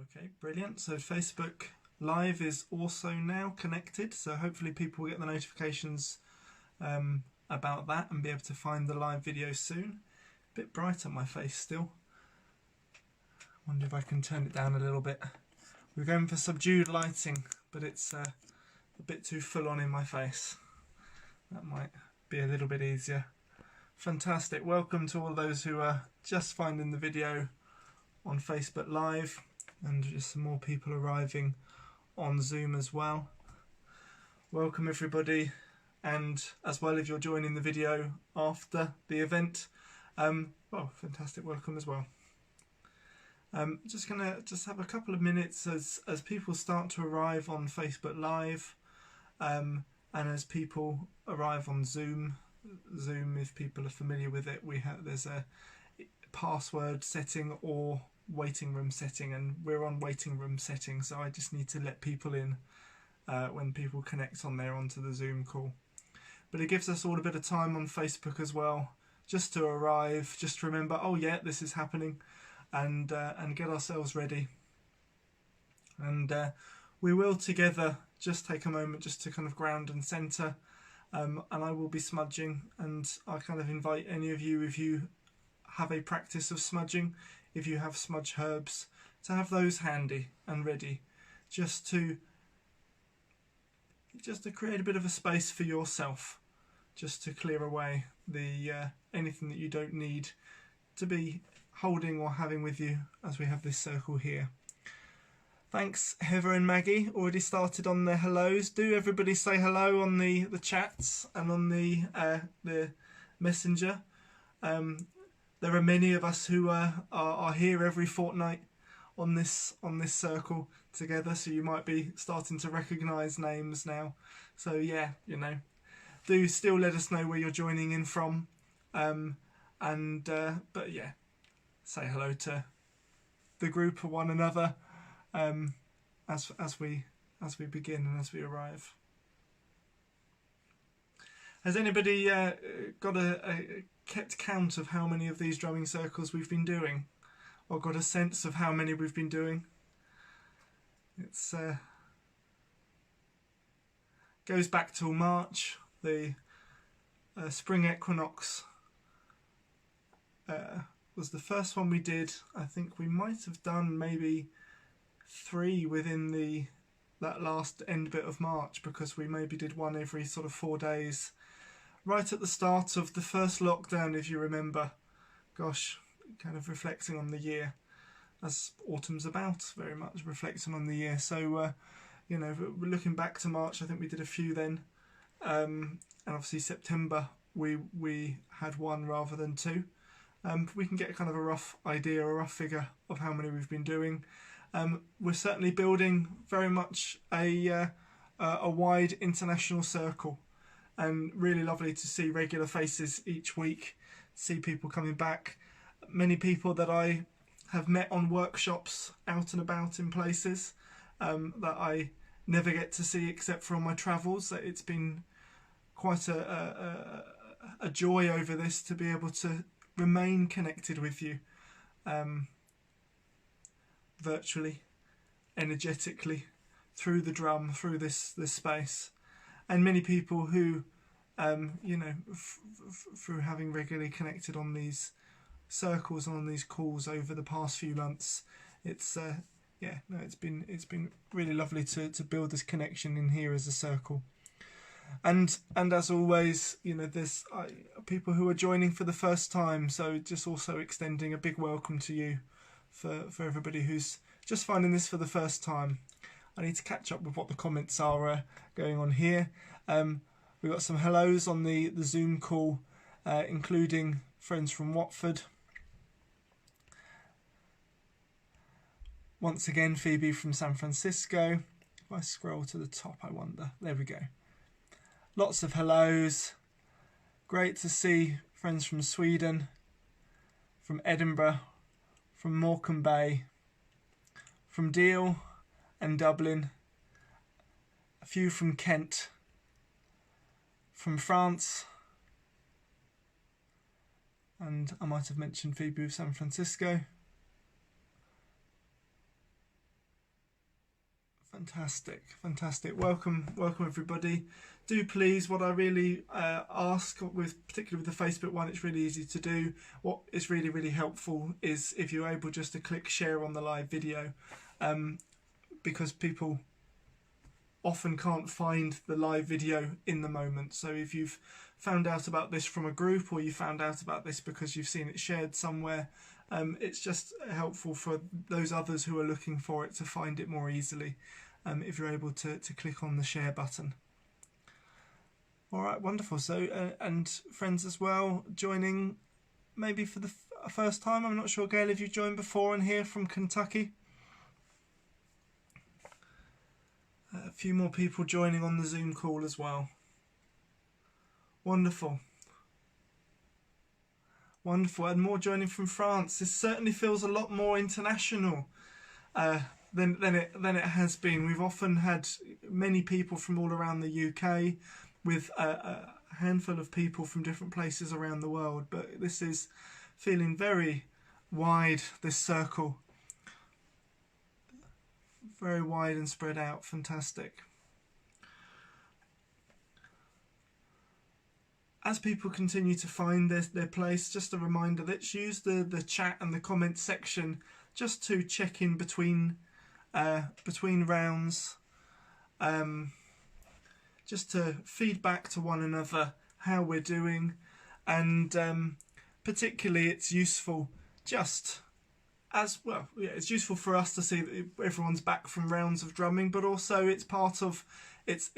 Okay, brilliant. So Facebook Live is also now connected, so hopefully people will get the notifications about that and be able to find the live video soon. A bit bright on my face still. Wonder if I can turn it down a little bit. We're going for subdued lighting, but it's a bit too full on in my face. That might be a little bit easier. Fantastic. Welcome to all those who are just finding the video on Facebook Live, and just some more people arriving on Zoom as well. Welcome everybody, and as well if you're joining the video after the event, well, fantastic welcome as well. Just gonna have a couple of minutes as people start to arrive on Facebook Live, and as people arrive on Zoom, if people are familiar with it, there's a password setting or waiting room setting, and we're on waiting room setting, so I just need to let people in when people connect on there onto the Zoom call. But it gives us all a bit of time on Facebook as well, just to arrive, just to remember, oh yeah, this is happening, and get ourselves ready. And we will together just take a moment just to kind of ground and center, and I will be smudging, and I kind of invite any of you, if you have a practice of smudging, if you have smudge herbs, to have those handy and ready, just to create a bit of a space for yourself, just to clear away the anything that you don't need to be holding or having with you as we have this circle here. Thanks Heather and Maggie, already started on the hellos. Do everybody say hello on the chats and on the messenger. There are many of us who are here every fortnight on this circle together, so you might be starting to recognise names now. So yeah, you know, do still let us know where you're joining in from, but yeah, say hello to the group or one another as we begin and as we arrive. Has anybody got a kept count of how many of these drumming circles we've been doing, or got a sense of how many we've been doing? It's goes back till March, the spring equinox was the first one we did. I think we might have done maybe 3 within that last end bit of March, because we maybe did one every sort of 4 days. Right at the start of the first lockdown, if you remember. Gosh, kind of reflecting on the year, as autumn's about, very much reflecting on the year. So, you know, looking back to March, I think we did a few then. And obviously September, we had 1 rather than 2. We can get kind of a rough idea, a rough figure of how many we've been doing. We're certainly building very much a wide international circle. And really lovely to see regular faces each week, see people coming back. Many people that I have met on workshops out and about in places that I never get to see except for on my travels. It's been quite a joy over this to be able to remain connected with you virtually, energetically, through the drum, through this space. And many people who, you know, through having regularly connected on these circles and on these calls over the past few months, it's yeah, no, it's been really lovely to build this connection in here as a circle. And as always, you know, there's people who are joining for the first time, so just also extending a big welcome to you for everybody who's just finding this for the first time. I need to catch up with what the comments are going on here. We've got some hellos on the Zoom call, including friends from Watford. Once again, Phoebe from San Francisco. If I scroll to the top, I wonder. There we go. Lots of hellos. Great to see friends from Sweden, from Edinburgh, from Morecambe Bay, from Deal and Dublin, a few from Kent, from France, and I might have mentioned Phoebe of San Francisco. Fantastic, fantastic. Welcome everybody. Do please, what I really ask, particularly with the Facebook one, it's really easy to do. What is really helpful is if you're able just to click share on the live video, because people often can't find the live video in the moment. So if you've found out about this from a group, or you found out about this because you've seen it shared somewhere, it's just helpful for those others who are looking for it to find it more easily, if you're able to click on the share button. All right, wonderful. So and friends as well joining maybe for the first time. I'm not sure, Gail, if you've joined before and here from Kentucky. A few more people joining on the Zoom call as well. Wonderful. Wonderful. And more joining from France. This certainly feels a lot more international than it has been. We've often had many people from all around the UK, with a handful of people from different places around the world. But this is feeling very wide, this circle. Very wide and spread out. Fantastic. As people continue to find their place, just a reminder, let's use the chat and the comment section just to check in between rounds, just to feed back to one another how we're doing, and particularly it's useful just as well. Yeah, it's useful for us to see that everyone's back from rounds of drumming, but also it's part of it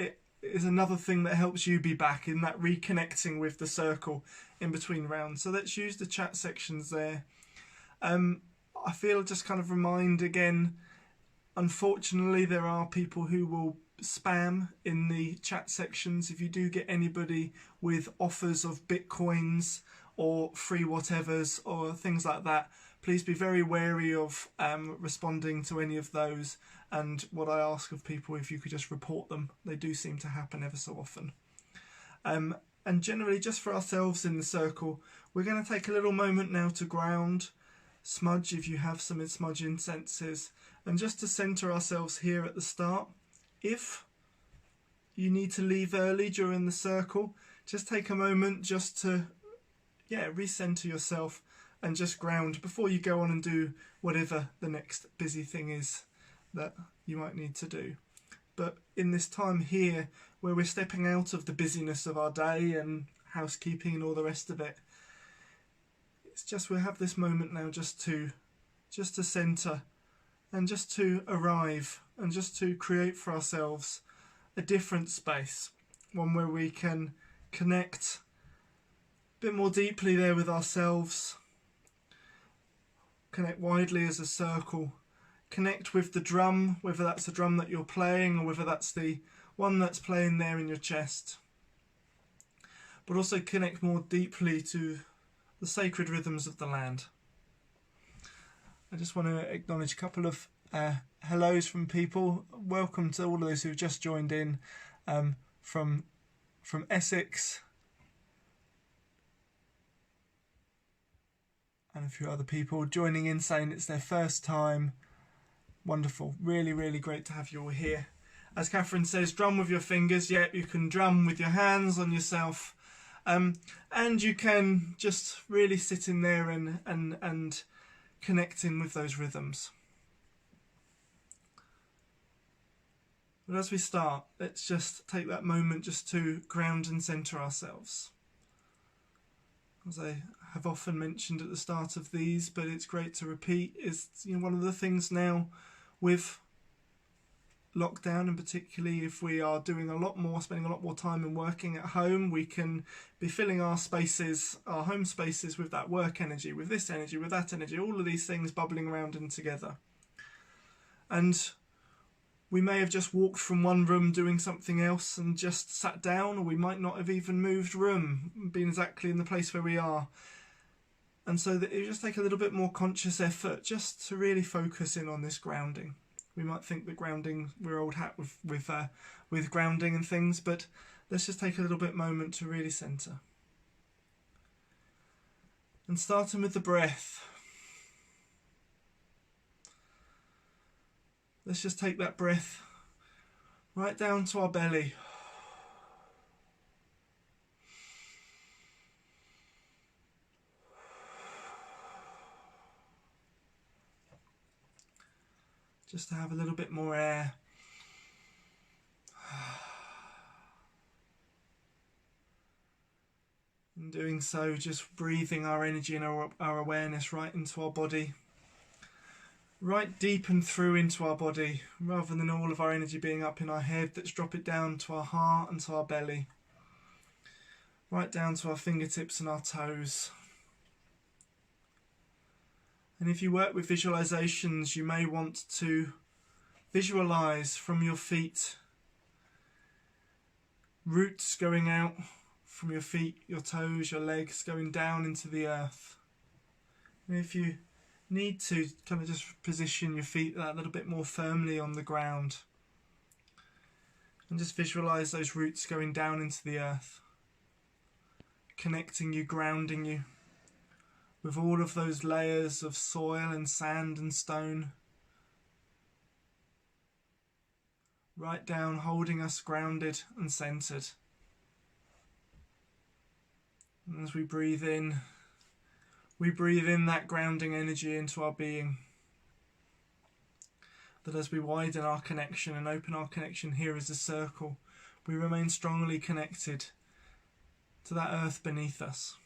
is another thing that helps you be back in that reconnecting with the circle in between rounds. So let's use the chat sections there. I feel just kind of remind again, unfortunately there are people who will spam in the chat sections. If you do get anybody with offers of bitcoins or free whatevers or things like that, please be very wary of responding to any of those. And what I ask of people, if you could just report them. They do seem to happen ever so often. And generally, just for ourselves in the circle, we're going to take a little moment now to ground, smudge if you have some smudge incenses, and just to centre ourselves here at the start. If you need to leave early during the circle, just take a moment just to recenter yourself and just ground before you go on and do whatever the next busy thing is that you might need to do. But in this time here, where we're stepping out of the busyness of our day and housekeeping and all the rest of it, it's just we have this moment now just to centre and just to arrive and just to create for ourselves a different space, one where we can connect a bit more deeply there with ourselves, connect widely as a circle, connect with the drum, whether that's the drum that you're playing or whether that's the one that's playing there in your chest, but also connect more deeply to the sacred rhythms of the land. I just want to acknowledge a couple of hellos from people. Welcome to all of those who've just joined in from Essex, and a few other people joining in saying it's their first time. Wonderful. Really great to have you all here. As Catherine says, drum with your fingers. Yep, you can drum with your hands on yourself. And you can just really sit in there and connecting with those rhythms. But as we start, let's just take that moment just to ground and centre ourselves. As I have often mentioned at the start of these, but it's great to repeat, is one of the things now with lockdown, and particularly if we are doing spending a lot more time and working at home, we can be filling our spaces, our home spaces, with that work energy, with this energy, with that energy, all of these things bubbling around and together. And we may have just walked from one room doing something else and just sat down, or we might not have even moved room, been exactly in the place where we are. And so that it just take a little bit more conscious effort just to really focus in on this grounding. We might think that grounding, we're old hat with grounding and things, but let's just take a little bit moment to really centre. And starting with the breath. Let's just take that breath right down to our belly. Just to have a little bit more air. In doing so, just breathing our energy and our awareness right into our body. Right deep and through into our body, rather than all of our energy being up in our head. Let's drop it down to our heart and to our belly. Right down to our fingertips and our toes. And if you work with visualizations, you may want to visualize from your feet roots going out from your feet, your toes, your legs, going down into the earth. And if you need to, kind of just position your feet that little bit more firmly on the ground. And just visualize those roots going down into the earth, connecting you, grounding you with all of those layers of soil and sand and stone. Right down, holding us grounded and centered. And as we breathe in that grounding energy into our being. That as we widen our connection and open our connection here as a circle, we remain strongly connected to that earth beneath us.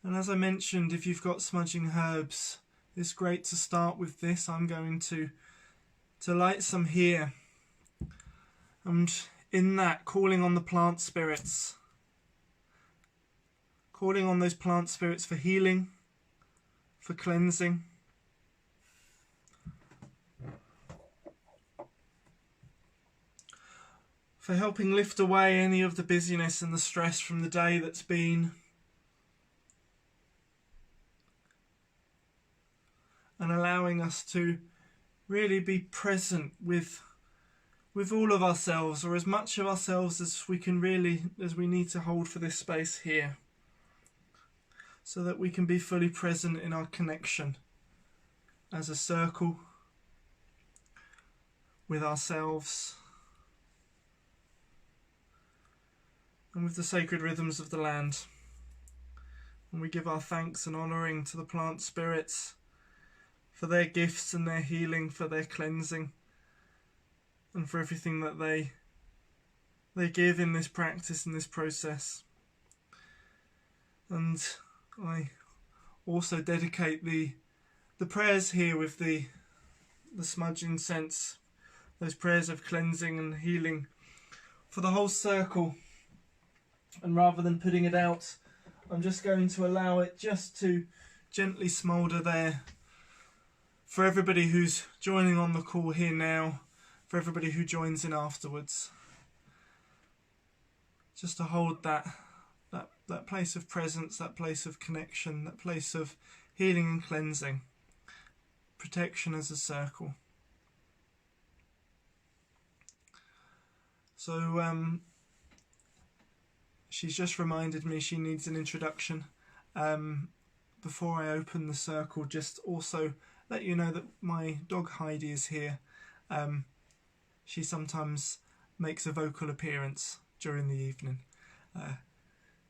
And as I mentioned, if you've got smudging herbs, it's great to start with this. I'm going to light some here. And in that, calling on the plant spirits. Calling on those plant spirits for healing, for cleansing. For helping lift away any of the busyness and the stress from the day that's been. And allowing us to really be present with all of ourselves, or as much of ourselves as we need to hold for this space here, so that we can be fully present in our connection as a circle with ourselves and with the sacred rhythms of the land. And we give our thanks and honouring to the plant spirits for their gifts and their healing, for their cleansing, and for everything that they give in this practice, in this process. And I also dedicate the prayers here with the smudge incense, those prayers of cleansing and healing for the whole circle. And rather than putting it out, I'm just going to allow it just to gently smoulder there for everybody who's joining on the call here now, for everybody who joins in afterwards. Just to hold that place of presence, that place of connection, that place of healing and cleansing, protection as a circle. So she's just reminded me she needs an introduction. Before I open the circle, just also let you know that my dog Heidi is here. She sometimes makes a vocal appearance during the evening.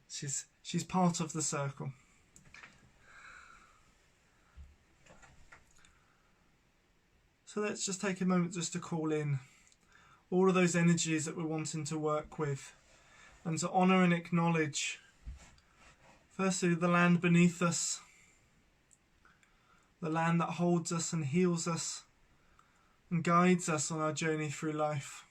She's part of the circle. So let's just take a moment just to call in all of those energies that we're wanting to work with, and to honour and acknowledge, firstly, the land beneath us, the land that holds us and heals us and guides us on our journey through life.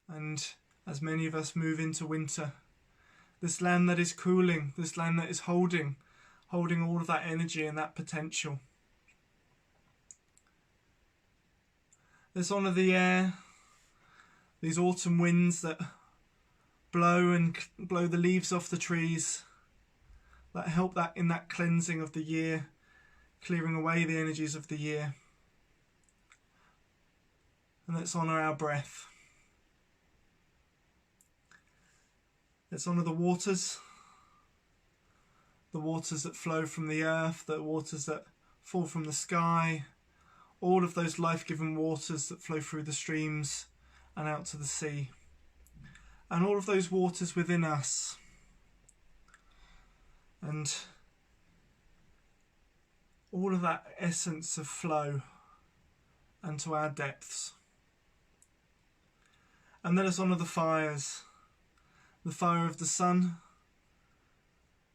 And as many of us move into winter, this land that is cooling, this land that is holding all of that energy and that potential. Let's honour the air, these autumn winds that blow the leaves off the trees, that help that in that cleansing of the year, clearing away the energies of the year. And let's honour our breath. Let's honour the waters that flow from the earth, the waters that fall from the sky, all of those life-giving waters that flow through the streams and out to the sea, and all of those waters within us, and all of that essence of flow and to our depths. And let us honour the fires, the fire of the sun,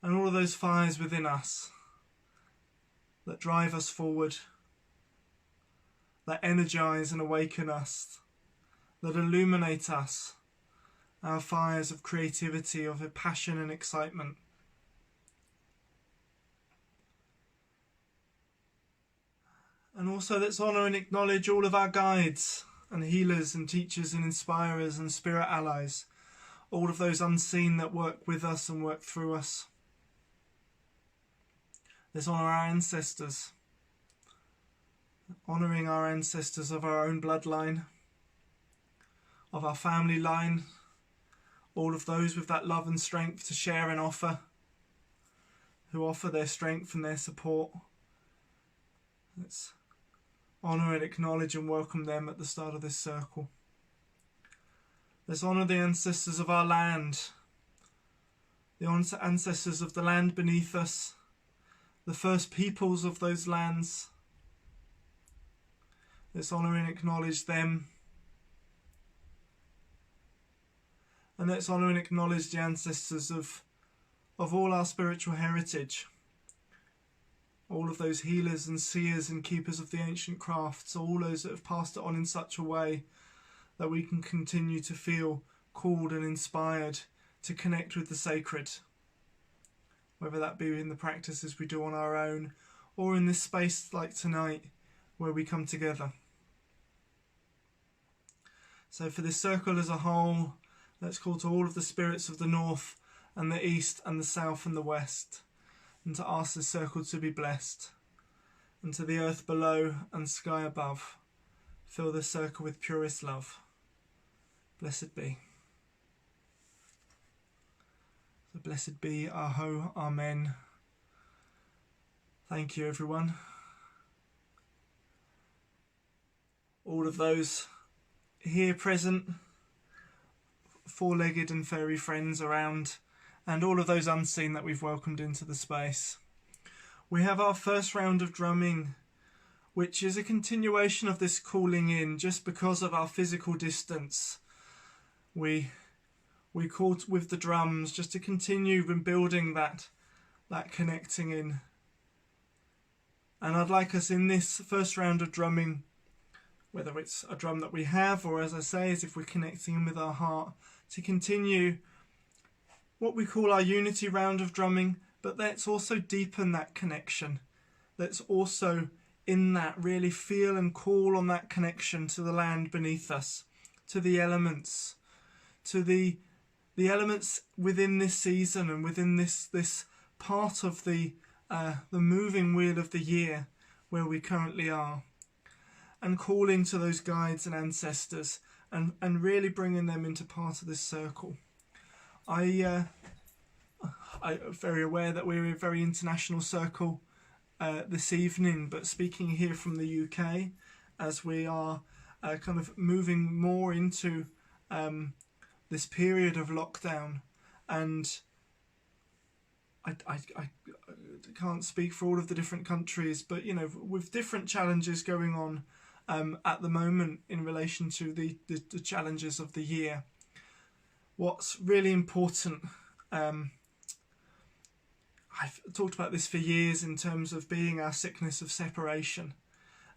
and all of those fires within us that drive us forward, that energise and awaken us, that illuminate us, our fires of creativity, of passion and excitement. And also let's honour and acknowledge all of our guides and healers and teachers and inspirers and spirit allies, all of those unseen that work with us and work through us. Let's honour our ancestors, honouring our ancestors of our own bloodline, of our family line, all of those with that love and strength to share and offer, who offer their strength and their support. Let's honour and acknowledge and welcome them at the start of this circle. Let's honour the ancestors of our land, the ancestors of the land beneath us, the first peoples of those lands. Let's honour and acknowledge them. And let's honour and acknowledge the ancestors of all our spiritual heritage. All of those healers and seers and keepers of the ancient crafts, all those that have passed it on in such a way that we can continue to feel called and inspired to connect with the sacred. Whether that be in the practices we do on our own, or in this space like tonight where we come together. So for this circle as a whole, let's call to all of the spirits of the north and the east and the south and the west, and to ask this circle to be blessed. And to the earth below and sky above, fill this circle with purest love. Blessed be. So blessed be, Aho, Amen. Thank you, everyone. All of those here present, four-legged and furry friends around, and all of those unseen that we've welcomed into the space. We have our first round of drumming, which is a continuation of this calling in, just because of our physical distance. We called with the drums just to continue building that connecting in. And I'd like us in this first round of drumming, whether it's a drum that we have, or as I say, as if we're connecting in with our heart, to continue what we call our unity round of drumming, but let's also deepen that connection. Let's also, in that, really feel and call on that connection to the land beneath us, to the elements, to the elements within this season and within this part of the moving wheel of the year where we currently are, and calling to those guides and ancestors and really bringing them into part of this circle. I'm very aware that we're a very international circle this evening, but speaking here from the UK, as we are kind of moving more into this period of lockdown, and I can't speak for all of the different countries, but you know, with different challenges going on at the moment in relation to the challenges of the year. What's really important, I've talked about this for years in terms of being our sickness of separation,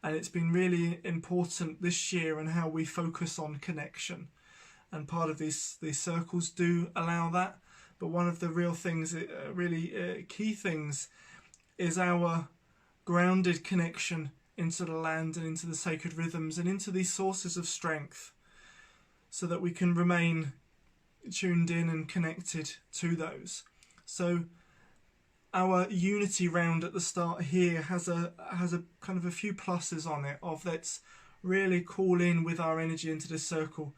and it's been really important this year and how we focus on connection, and part of these circles do allow that, but one of the real things, really key things, is our grounded connection into the land and into the sacred rhythms and into these sources of strength, so that we can remain tuned in and connected to those. So our unity round at the start here has a kind of a few pluses on it, of let's really call in with our energy into this circle,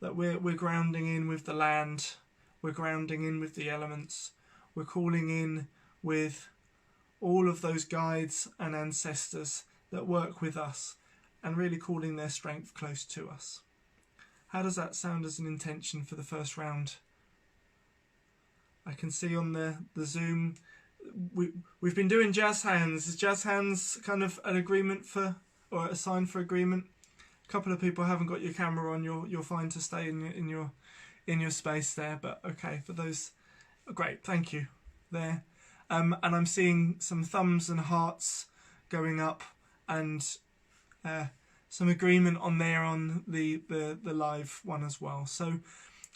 that we're grounding in with the land, we're grounding in with the elements, we're calling in with all of those guides and ancestors that work with us and really calling their strength close to us. How does that sound as an intention for the first round? I can see on the Zoom, we've been doing jazz hands. Is jazz hands kind of an agreement for, or a sign for agreement? A couple of people haven't got your camera on. You're fine to stay in your space there. But okay, for those, great, thank you there. And I'm seeing some thumbs and hearts going up, and some agreement on there on the live one as well. So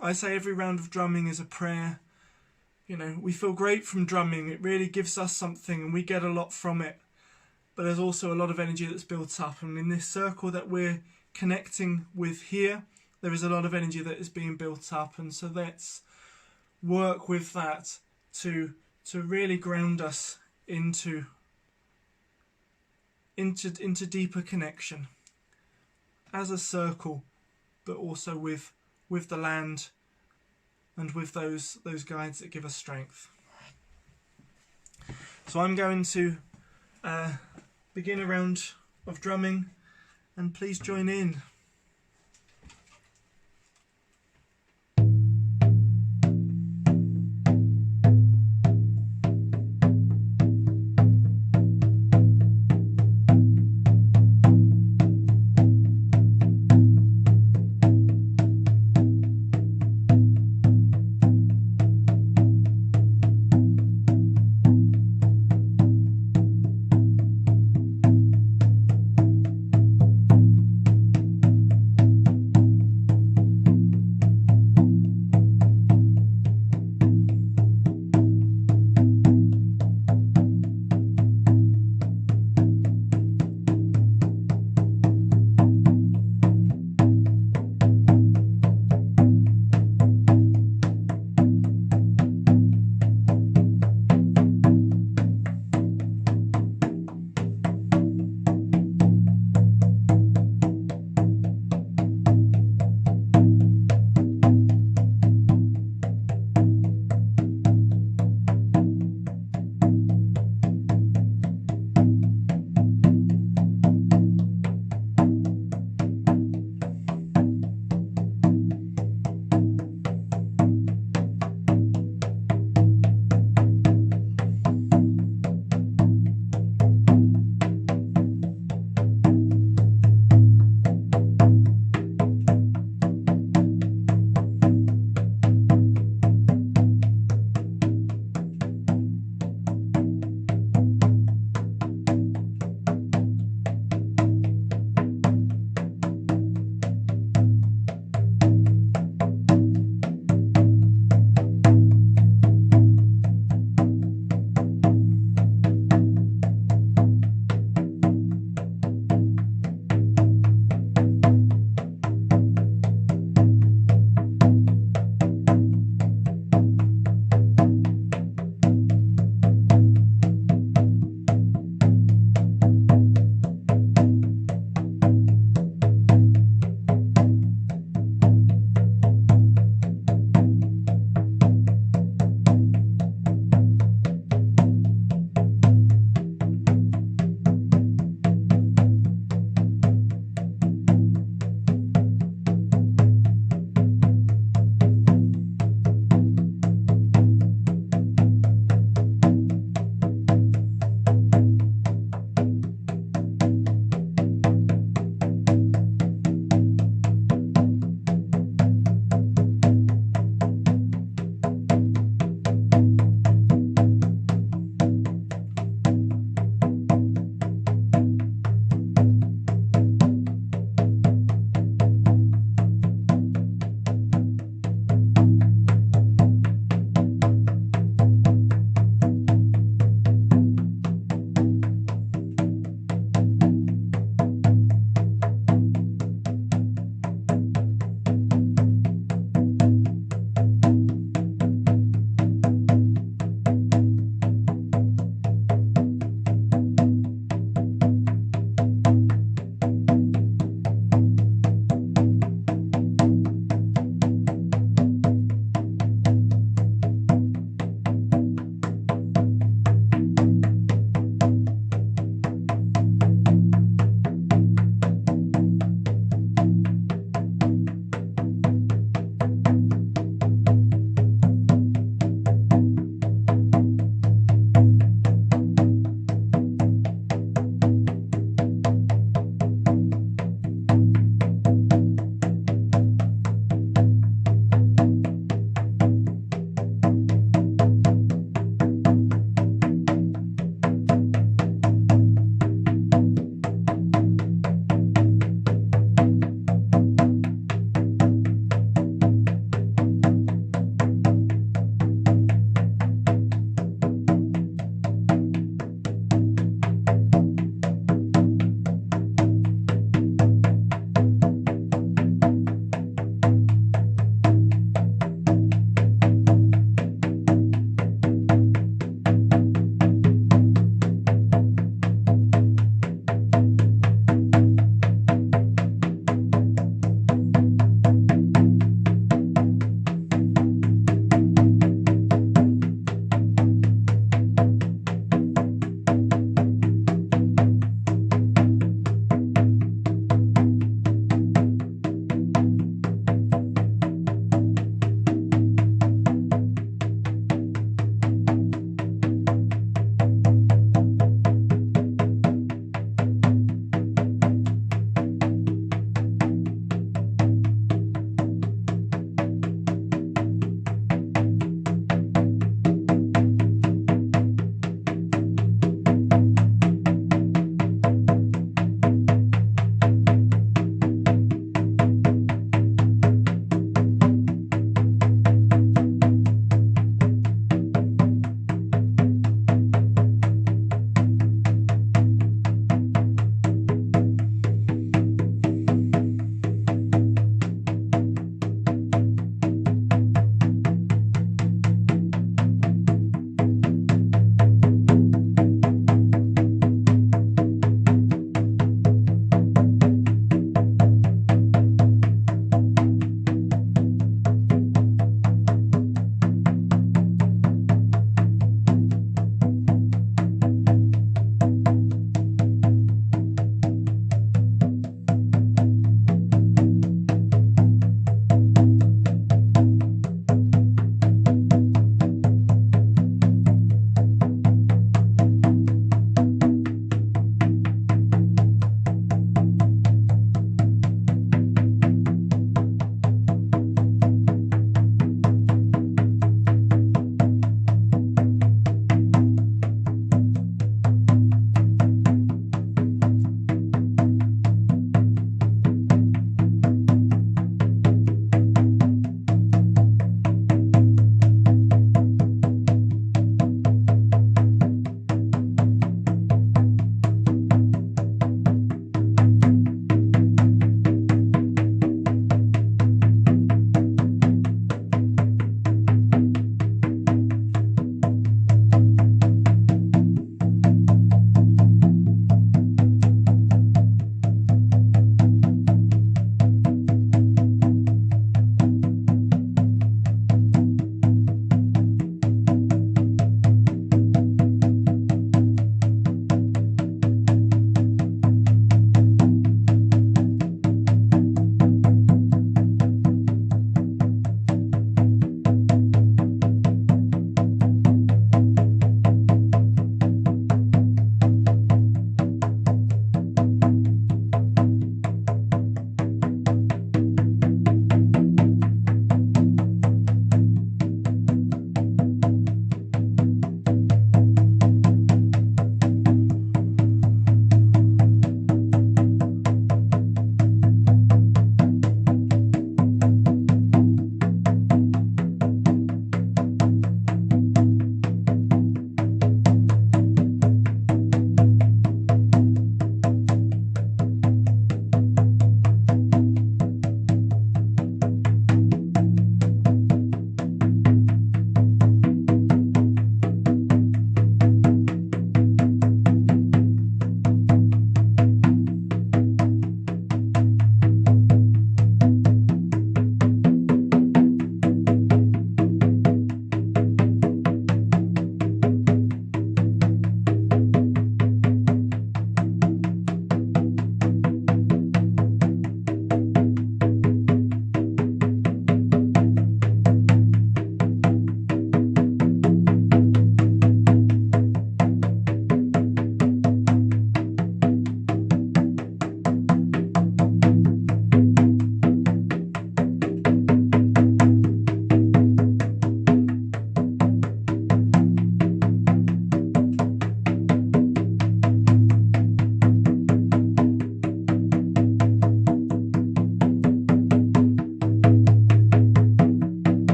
I say every round of drumming is a prayer. You know, we feel great from drumming. It really gives us something and we get a lot from it. But there's also a lot of energy that's built up. And in this circle that we're connecting with here, there is a lot of energy that is being built up. And so let's work with that to really ground us into deeper connection as a circle, but also with the land and with those guides that give us strength. So I'm going to begin a round of drumming, and please join in.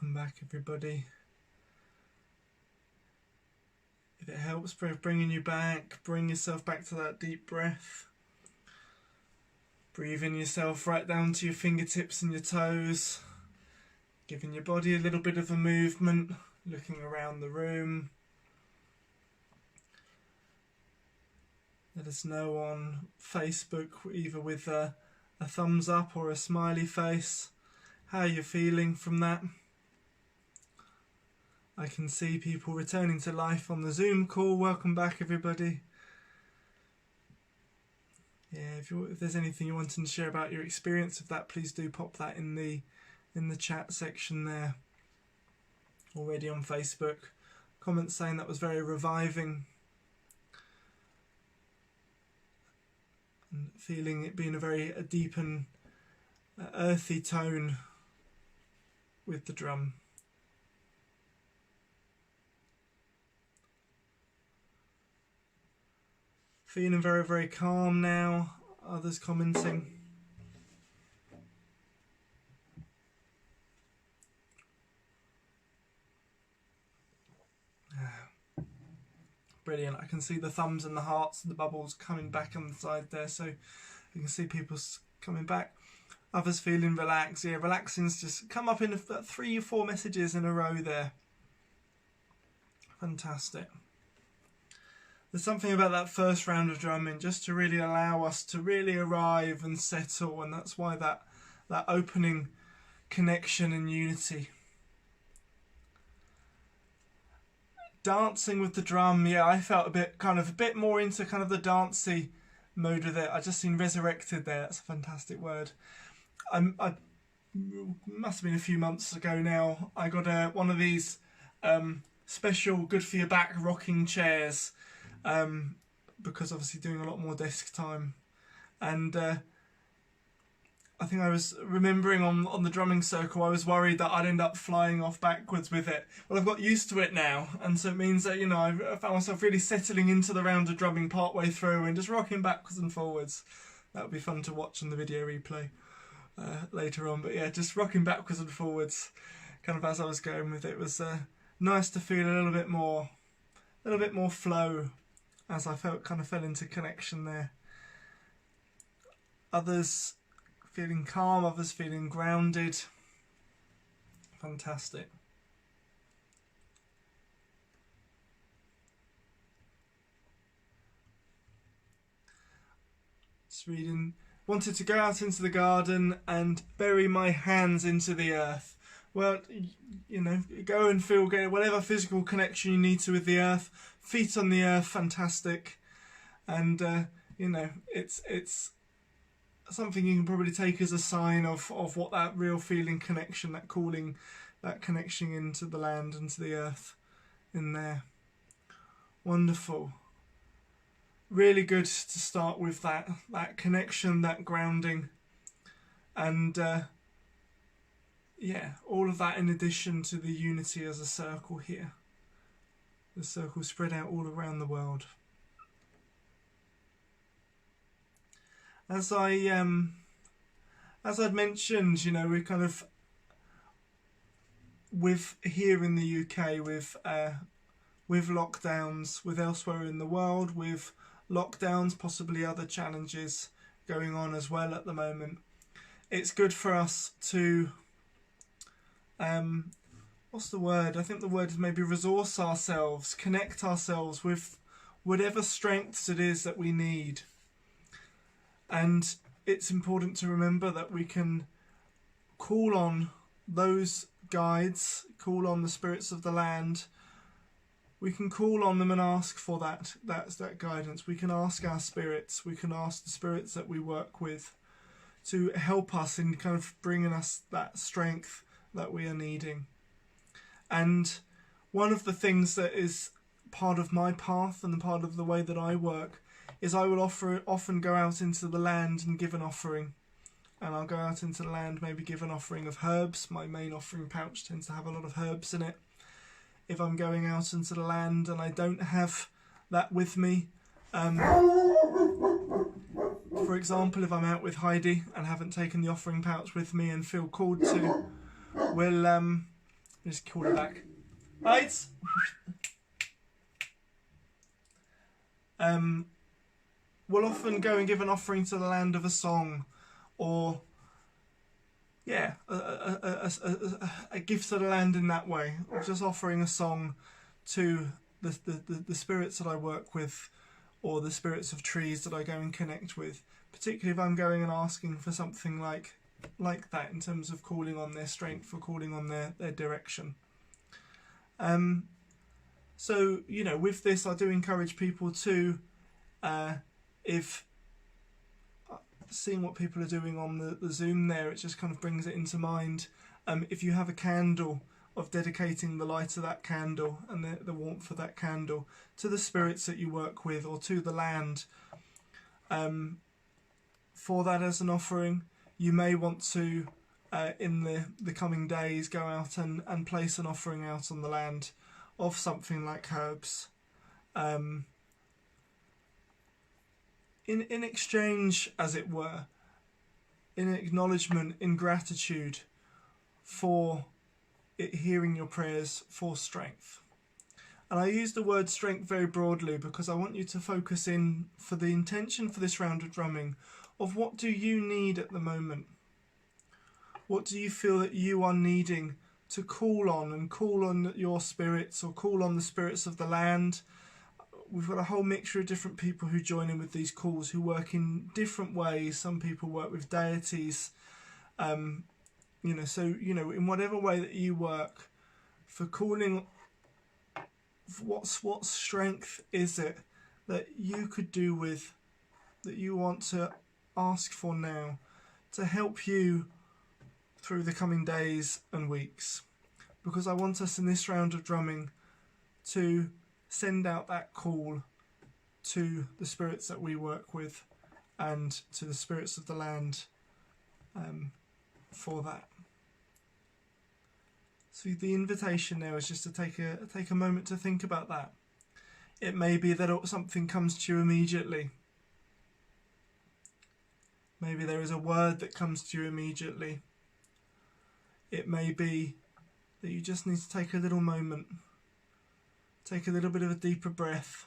Welcome back, everybody. If it helps bringing you back, bring yourself back to that deep breath. Breathing yourself right down to your fingertips and your toes. Giving your body a little bit of a movement, looking around the room. Let us know on Facebook, either with a thumbs up or a smiley face, how you're feeling from that. I can see people returning to life on the Zoom call. Welcome back, everybody. Yeah, if there's anything you want to share about your experience of that, please do pop that in the chat section there. Already on Facebook. Comments saying that was very reviving. And feeling it being a deep and earthy tone with the drum. Feeling very, very calm now. Others commenting. Brilliant. I can see the thumbs and the hearts and the bubbles coming back on the side there, so you can see people coming back. Others feeling relaxed. Yeah, relaxing's just come up in 3 or 4 messages in a row there. Fantastic. There's something about that first round of drumming just to really allow us to really arrive and settle, and that's why that opening connection and unity. Dancing with the drum, yeah, I felt a bit more into kind of the dancey mode with it. I just seen resurrected there. That's a fantastic word. I must have been a few months ago now. I got one of these special good for your back rocking chairs. Because obviously doing a lot more desk time, and I think I was remembering on the drumming circle, I was worried that I'd end up flying off backwards with it. Well, I've got used to it now, and so it means that, you know, I found myself really settling into the round of drumming part way through and just rocking backwards and forwards. That would be fun to watch on the video replay later on, but yeah, just rocking backwards and forwards kind of as I was going with it. It was nice to feel a little bit more flow as I fell into connection there. Others feeling calm, others feeling grounded. Fantastic. Just reading. Wanted to go out into the garden and bury my hands into the earth. Well, you know, go and get whatever physical connection you need to with the earth. Feet on the earth, fantastic. And, you know, it's something you can probably take as a sign of what that real feeling connection, that calling, that connection into the land and to the earth in there. Wonderful. Really good to start with that connection, that grounding. And, yeah, all of that in addition to the unity as a circle here. The circle spread out all around the world. As I'd mentioned, you know, we're kind of with here in the UK with lockdowns, with elsewhere in the world, with lockdowns, possibly other challenges going on as well at the moment. It's good for us to what's the word? I think the word is maybe resource ourselves, connect ourselves with whatever strengths it is that we need. And it's important to remember that we can call on those guides, call on the spirits of the land. We can call on them and ask for that guidance. We can ask our spirits, we can ask the spirits that we work with to help us in kind of bringing us that strength that we are needing. And one of the things that is part of my path and part of the way that I work is I will often go out into the land and give an offering. And I'll go out into the land, maybe give an offering of herbs. My main offering pouch tends to have a lot of herbs in it. If I'm going out into the land and I don't have that with me, for example, if I'm out with Heidi and haven't taken the offering pouch with me and feel called to, we'll Just call it back. Lights. We'll often go and give an offering to the land of a song, or yeah, a gift to the land in that way, or just offering a song to the spirits that I work with, or the spirits of trees that I go and connect with. Particularly if I'm going and asking for something like that, in terms of calling on their strength or calling on their direction. So, you know, with this, I do encourage people to, if seeing what people are doing on the Zoom there, it just kind of brings it into mind. If you have a candle, of dedicating the light of that candle and the warmth of that candle to the spirits that you work with, or to the land, for that as an offering. You may want to, in the coming days, go out and place an offering out on the land of something like herbs, in exchange, as it were, in acknowledgement, in gratitude for it hearing your prayers for strength. And I use the word strength very broadly because I want you to focus in, for the intention for this round of drumming, of what do you need at the moment? What do you feel that you are needing to call on, and call on your spirits, or call on the spirits of the land? We've got a whole mixture of different people who join in with these calls, who work in different ways. Some people work with deities, you know, so, you know, in whatever way that you work, for calling, what strength is it that you could do with, that you want to ask for now, to help you through the coming days and weeks? Because I want us in this round of drumming to send out that call to the spirits that we work with, and to the spirits of the land, for that. So the invitation there is just to take a moment to think about that. It may be that something comes to you immediately. Maybe there is a word that comes to you immediately. It may be that you just need to take a little moment, take a little bit of a deeper breath,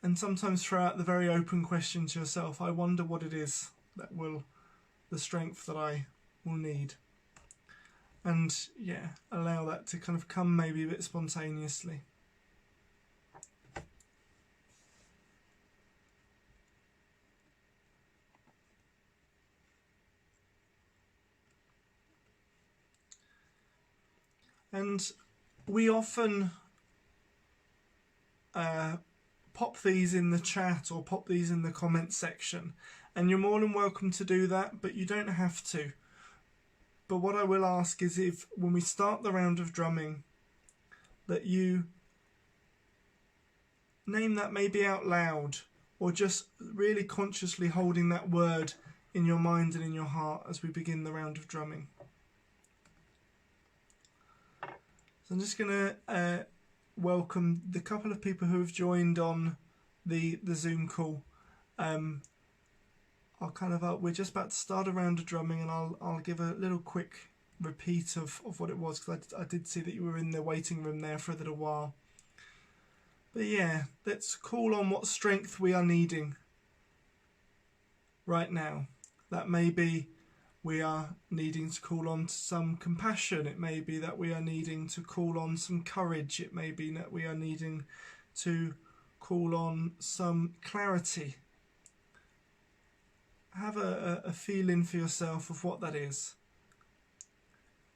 and sometimes throw out the very open question to yourself: I wonder what it is that will, the strength that I will need. And yeah, allow that to kind of come maybe a bit spontaneously. And we often pop these in the chat, or pop these in the comments section, and you're more than welcome to do that, but you don't have to. But what I will ask is, if when we start the round of drumming, that you name that maybe out loud, or just really consciously holding that word in your mind and in your heart as we begin the round of drumming. So I'm just going to welcome the couple of people who have joined on the Zoom call. We're just about to start a round of drumming, and I'll give a little quick repeat of what it was, because I did see that you were in the waiting room there for a little while. But yeah, let's call on what strength we are needing right now. That may be we are needing to call on some compassion. It may be that we are needing to call on some courage. It may be that we are needing to call on some clarity. Have a feeling for yourself of what that is.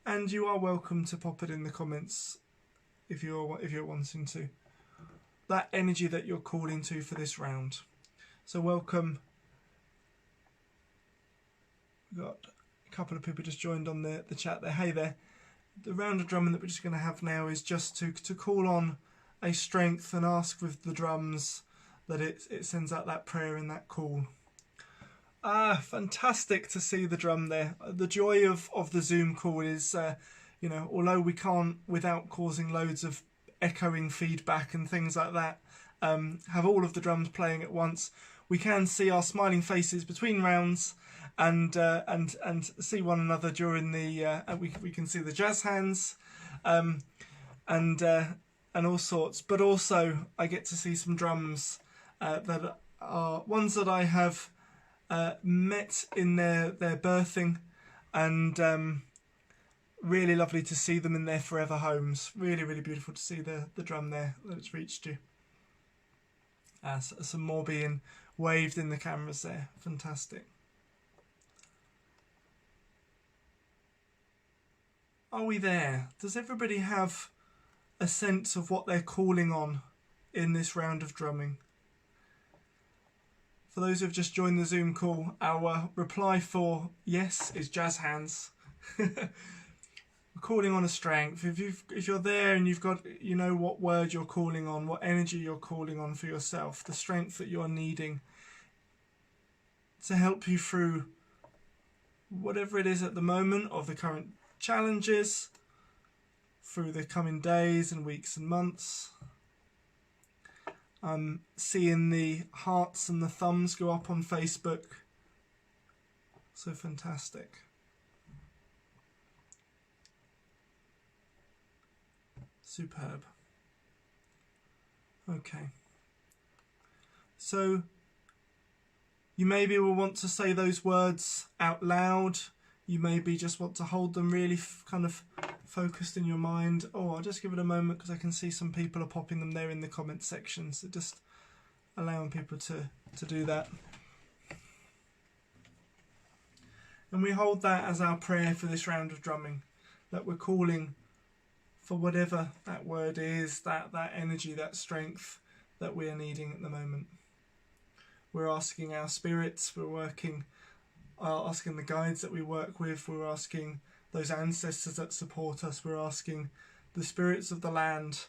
And you are welcome to pop it in the comments if you're wanting to. That energy that you're calling to for this round. So welcome. We've got a couple of people just joined on the chat there. Hey there. The round of drumming that we're just going to have now is just to call on a strength and ask with the drums that it sends out that prayer and that call. Fantastic to see the drum there. The joy of the Zoom call is, you know, although we can't, without causing loads of echoing feedback and things like that, have all of the drums playing at once, we can see our smiling faces between rounds, and see one another during the. We can see the jazz hands, and all sorts. But also, I get to see some drums that are ones that I have met in their birthing, and really lovely to see them in their forever homes. Really, really beautiful to see the drum there that it's reached you. Some more being waved in the cameras there. Fantastic. Are we there? Does everybody have a sense of what they're calling on in this round of drumming? For those who have just joined the Zoom call, our reply for yes is jazz hands. We're calling on a strength. If you're there and you've got, you know what word you're calling on, what energy you're calling on for yourself, the strength that you're needing to help you through whatever it is at the moment of the current challenges, through the coming days and weeks and months. I'm seeing the hearts and the thumbs go up on Facebook. So fantastic. Superb. Okay. So you maybe will want to say those words out loud. You maybe just want to hold them really kind of focused in your mind. Oh, I'll just give it a moment because I can see some people are popping them there in the comment section. So just allowing people to do that. And we hold that as our prayer for this round of drumming, that we're calling for whatever that word is, that energy, that strength that we are needing at the moment. We're asking our spirits, we're asking the guides that we work with, we're asking those ancestors that support us, we're asking the spirits of the land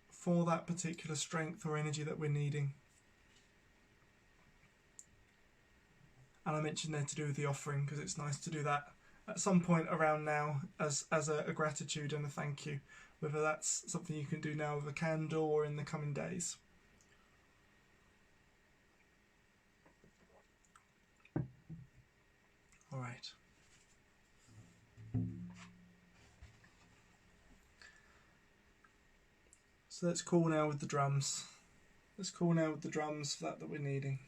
for that particular strength or energy that we're needing. And I mentioned there to do with the offering, because it's nice to do that at some point around now as a gratitude and a thank you, whether that's something you can do now with a candle or in the coming days. All right. So let's call now with the drums. Let's call now with the drums for that we're needing.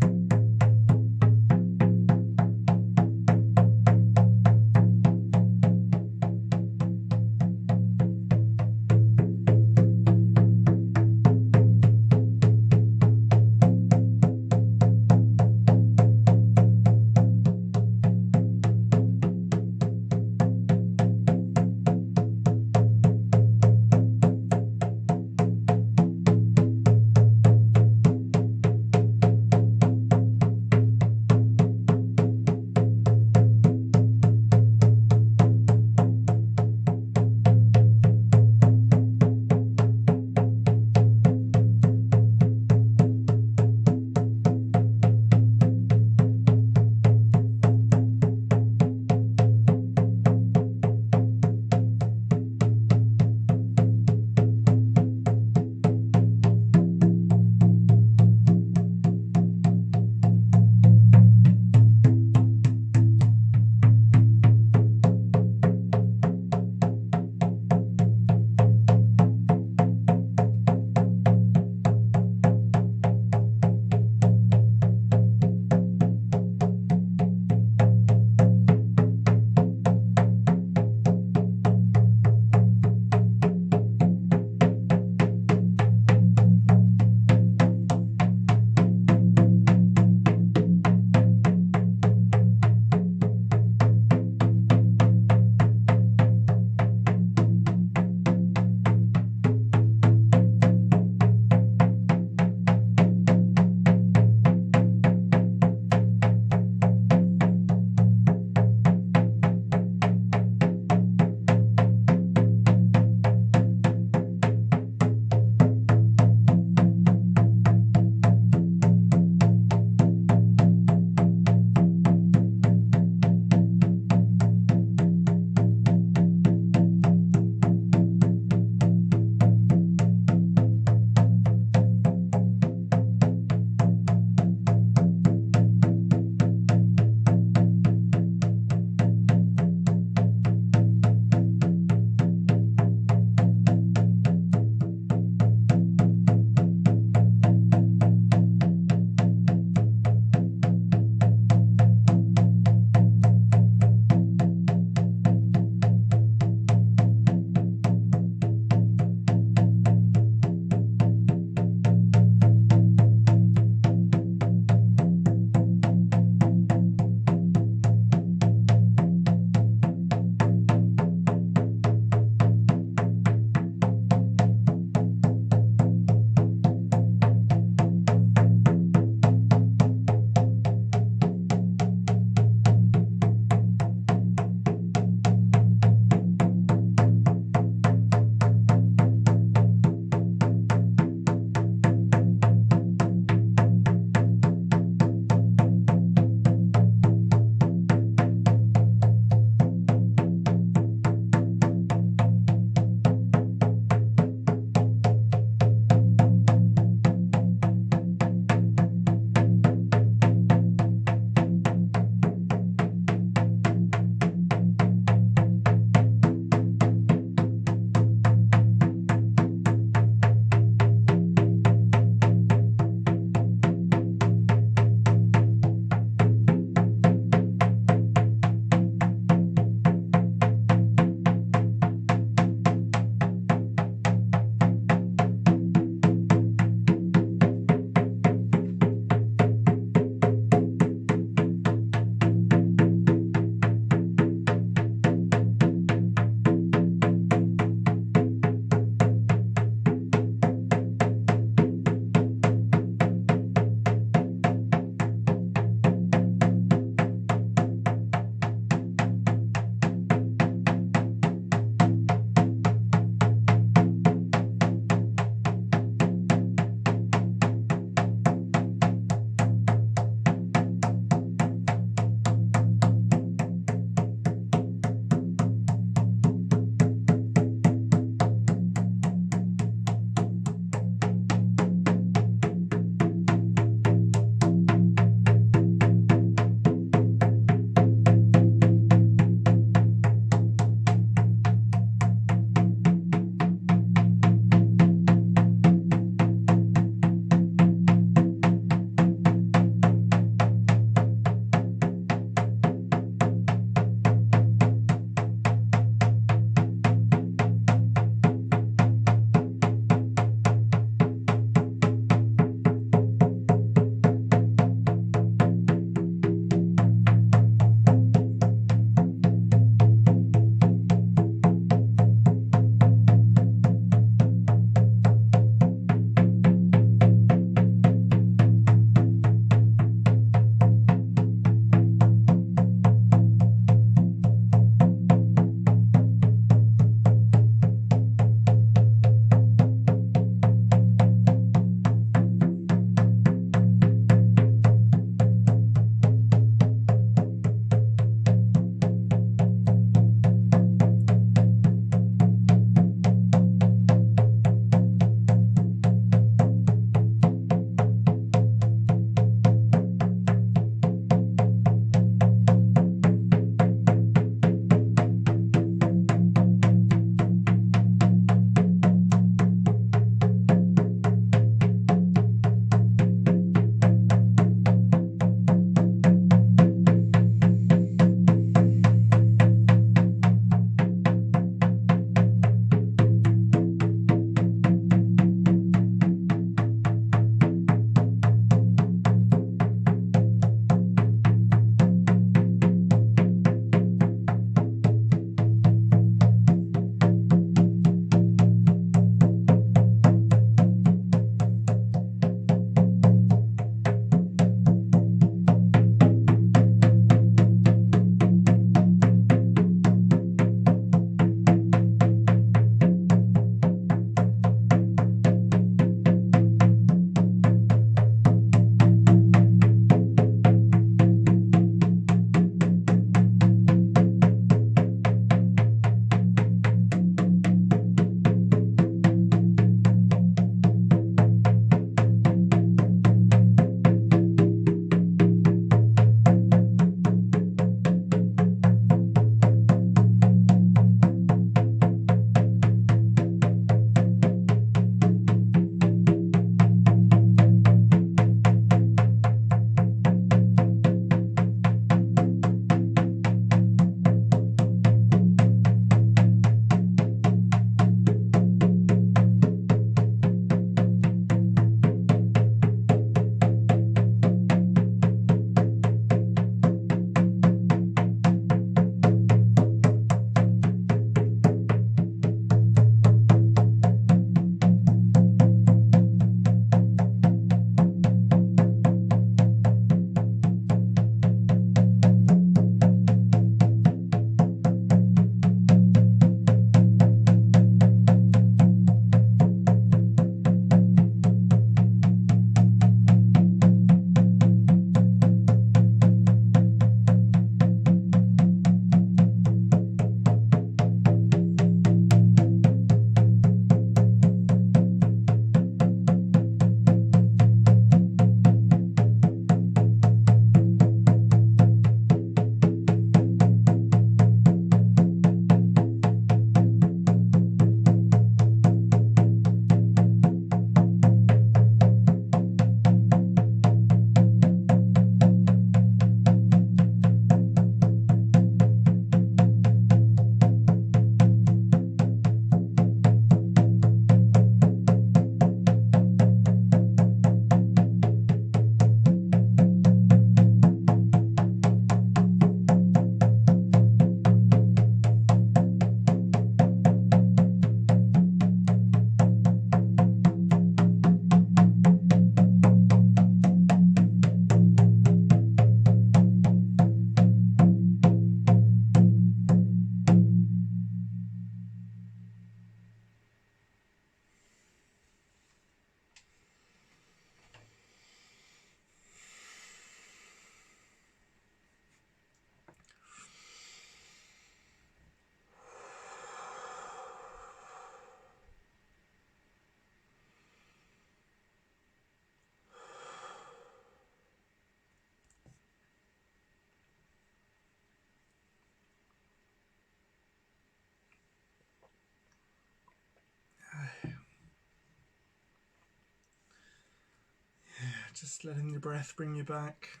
Just letting your breath bring you back.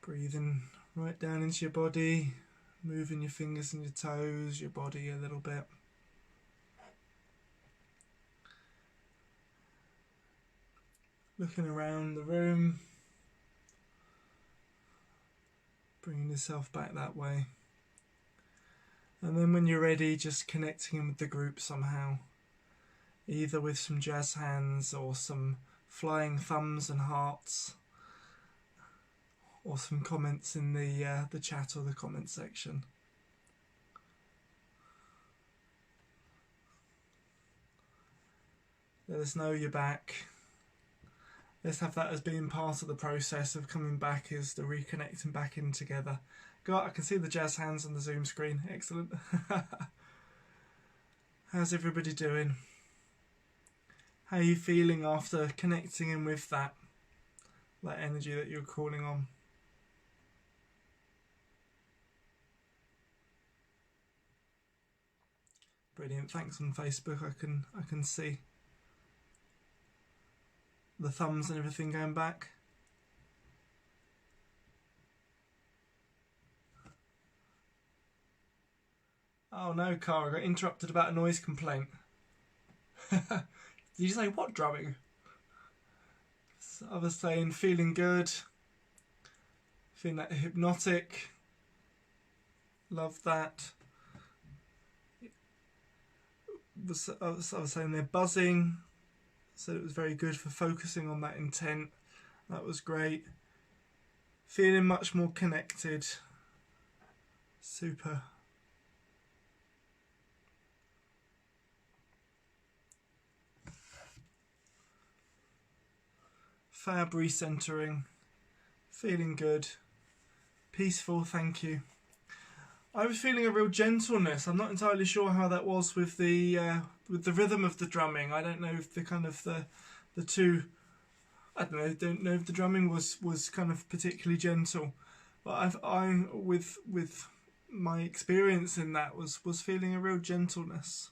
Breathing right down into your body, moving your fingers and your toes, your body a little bit. Looking around the room, bringing yourself back that way. And then when you're ready, just connecting in with the group somehow, either with some jazz hands or some flying thumbs and hearts, or some comments in the chat or the comment section. Let us know you're back. Let's have that as being part of the process of coming back, is the reconnecting back in together. God, I can see the jazz hands on the Zoom screen. Excellent. How's everybody doing? How are you feeling after connecting in with that energy that you're calling on? Brilliant. Thanks on Facebook. I can see the thumbs and everything going back. Oh no, Cara, I got interrupted about a noise complaint. Did you say what drumming? So I was saying feeling good, feeling that hypnotic. Love that. I was saying they're buzzing. Said it was very good for focusing on that intent. That was great. Feeling much more connected. Super. Fab recentering. Feeling good. Peaceful, thank you. I was feeling a real gentleness. I'm not entirely sure how that was with the rhythm of the drumming. I don't know if the kind of the two. I don't know if the drumming was kind of particularly gentle, but I with my experience in that was feeling a real gentleness.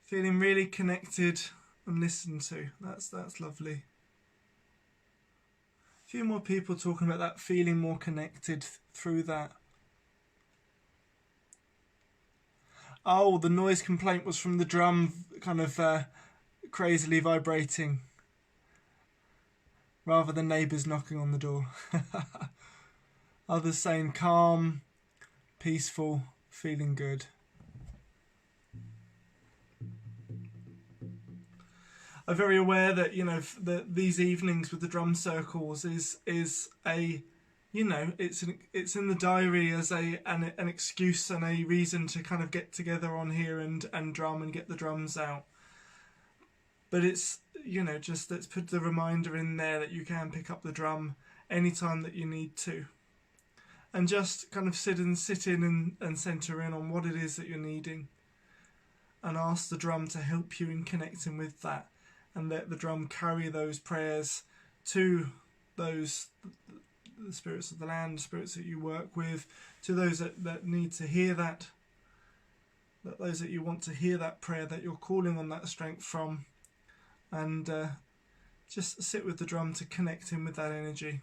Feeling really connected and listened to. That's lovely. A few more people talking about that, feeling more connected through that. Oh, the noise complaint was from the drum kind of crazily vibrating rather than neighbours knocking on the door. Others saying calm, peaceful, feeling good. I'm very aware that these evenings with the drum circles is a it's in the diary as an excuse and a reason to kind of get together on here and drum and get the drums out. But it's just let's put the reminder in there that you can pick up the drum anytime that you need to, and just kind of sit in and center in on what it is that you're needing, and ask the drum to help you in connecting with that. And let the drum carry those prayers to the spirits of the land, the spirits that you work with, to those that need to hear that those that you want to hear that prayer, that you're calling on that strength from, and just sit with the drum to connect in with that energy.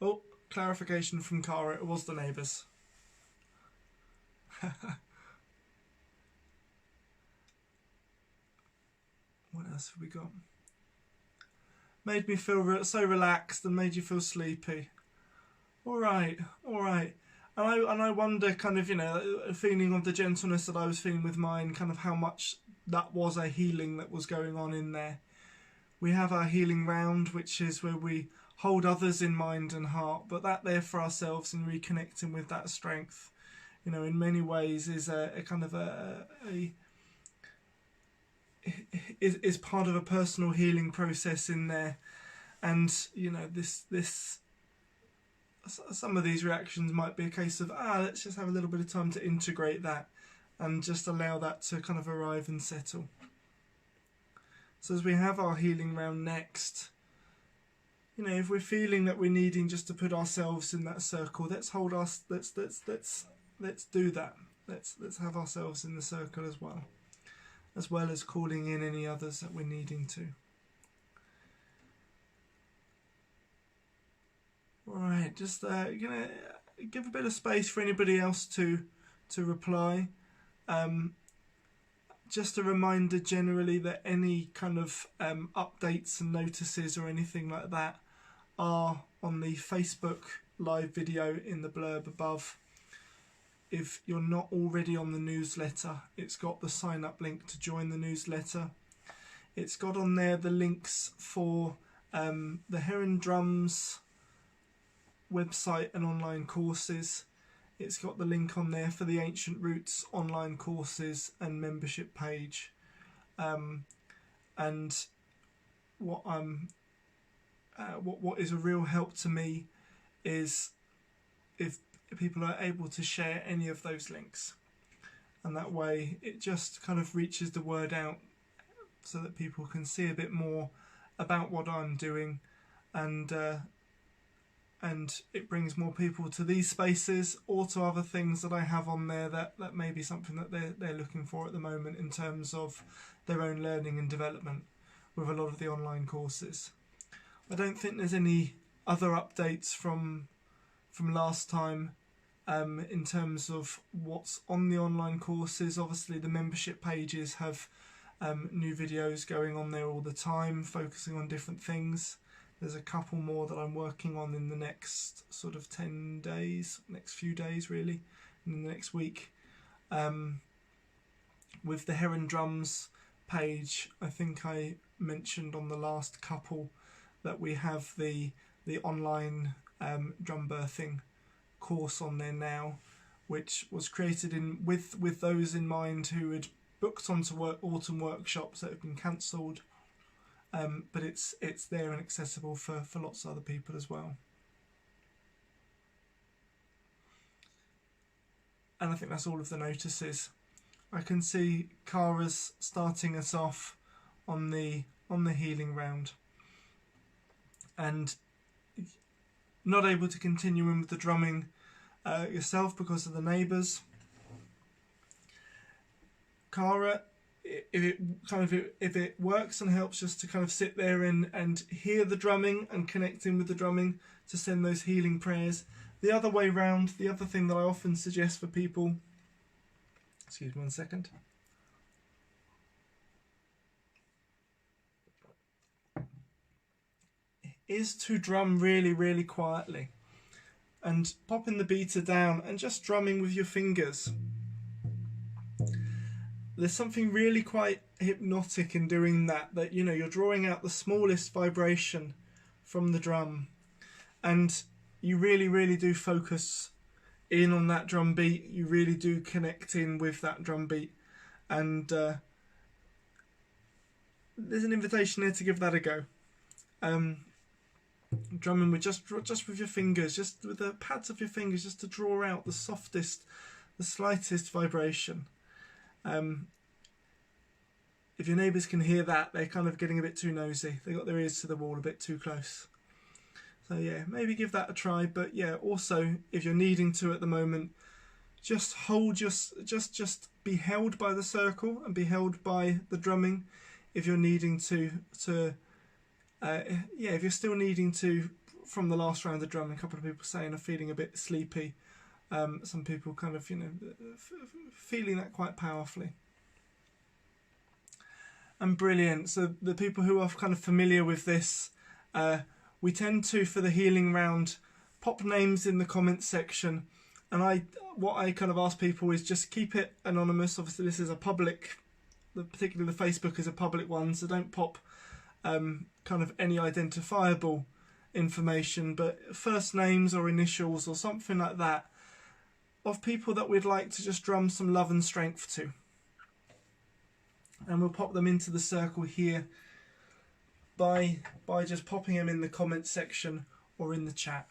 Oh, clarification from Cara, it was the neighbours. What else have we got? Made me feel so relaxed and made you feel sleepy. All right. And I wonder, kind of, a feeling of the gentleness that I was feeling with mine, kind of how much that was a healing that was going on in there. We have our healing round, which is where we hold others in mind and heart, but that there for ourselves and reconnecting with that strength, in many ways is a kind of is part of a personal healing process in there. And this some of these reactions might be a case of let's just have a little bit of time to integrate that and just allow that to kind of arrive and settle. So as we have our healing round next, if we're feeling that we're needing just to put ourselves in that circle, let's do that. let's have ourselves in the circle as well as calling in any others that we're needing to. Alright, just gonna give a bit of space for anybody else to reply. Just a reminder generally that any kind of updates and notices or anything like that are on the Facebook live video in the blurb above. If you're not already on the newsletter, it's got the sign up link to join the newsletter. It's got on there the links for the Heron Drums website and online courses. It's got the link on there for the Ancient Roots online courses and membership page. And what is a real help to me is if people are able to share any of those links, and that way it just kind of reaches the word out so that people can see a bit more about what I'm doing, and it brings more people to these spaces or to other things that I have on there that may be something that they're looking for at the moment in terms of their own learning and development with a lot of the online courses. I don't think there's any other updates from last time in terms of what's on the online courses. Obviously the membership pages have new videos going on there all the time, focusing on different things. There's a couple more that I'm working on in the next sort of 10 days, next few days really, in the next week. With the Heron Drums page, I think I mentioned on the last couple that we have the online drum birthing course on there now, which was created with those in mind who had booked onto autumn workshops that have been cancelled. But it's there and accessible for lots of other people as well. And I think that's all of the notices. I can see Kara's starting us off on the healing round, and not able to continue in with the drumming yourself because of the neighbours. Kara, if it works and helps just to kind of sit there and hear the drumming and connect in with the drumming to send those healing prayers. The other way round, the other thing that I often suggest for people, excuse me 1 second, is to drum really, really quietly and popping the beater down and just drumming with your fingers. There's something really quite hypnotic in doing that, you know, you're drawing out the smallest vibration from the drum, and you really, really do focus in on that drum beat. You really do connect in with that drum beat, and there's an invitation there to give that a go. Drumming with just with your fingers, just with the pads of your fingers, just to draw out the softest, the slightest vibration. If your neighbours can hear that, they're kind of getting a bit too nosy. They got their ears to the wall a bit too close. So yeah, maybe give that a try. But yeah, also if you're needing to at the moment, just hold your, just be held by the circle and be held by the drumming. If you're needing yeah, if you're still needing to, from the last round of drumming, a couple of people saying are feeling a bit sleepy. Some people kind of, you know, feeling that quite powerfully. And brilliant. So the people who are kind of familiar with this, we tend to, for the healing round, pop names in the comments section. And what I kind of ask people is just keep it anonymous. Obviously this is a public, particularly the Facebook is a public one, so don't pop kind of any identifiable information, but first names or initials or something like that of people that we'd like to just drum some love and strength to. And we'll pop them into the circle here by just popping them in the comments section or in the chat.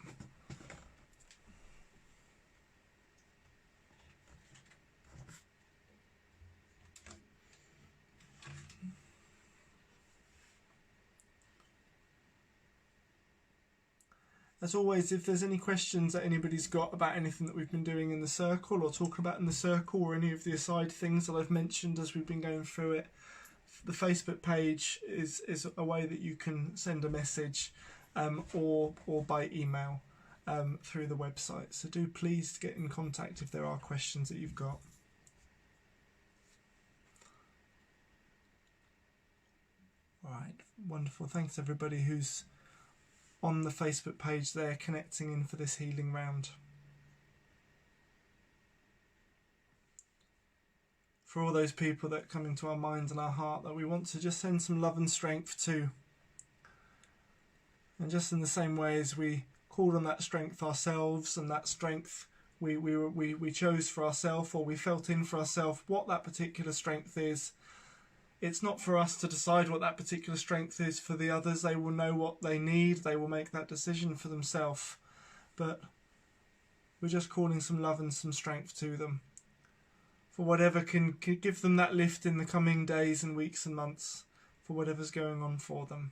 As always, if there's any questions that anybody's got about anything that we've been doing in the circle or talking about in the circle, or any of the aside things that I've mentioned as we've been going through it, the Facebook page is a way that you can send a message or by email through the website. So do please get in contact if there are questions that you've got. All right, wonderful. Thanks everybody who's on the Facebook page there connecting in for this healing round. For all those people that come into our minds and our heart that we want to just send some love and strength to. And just in the same way as we called on that strength ourselves, and that strength we chose for ourselves, or we felt in for ourselves what that particular strength is. It's not for us to decide what that particular strength is for the others. They will know what they need. They will make that decision for themselves. But we're just calling some love and some strength to them, for whatever can give them that lift in the coming days and weeks and months, for whatever's going on for them.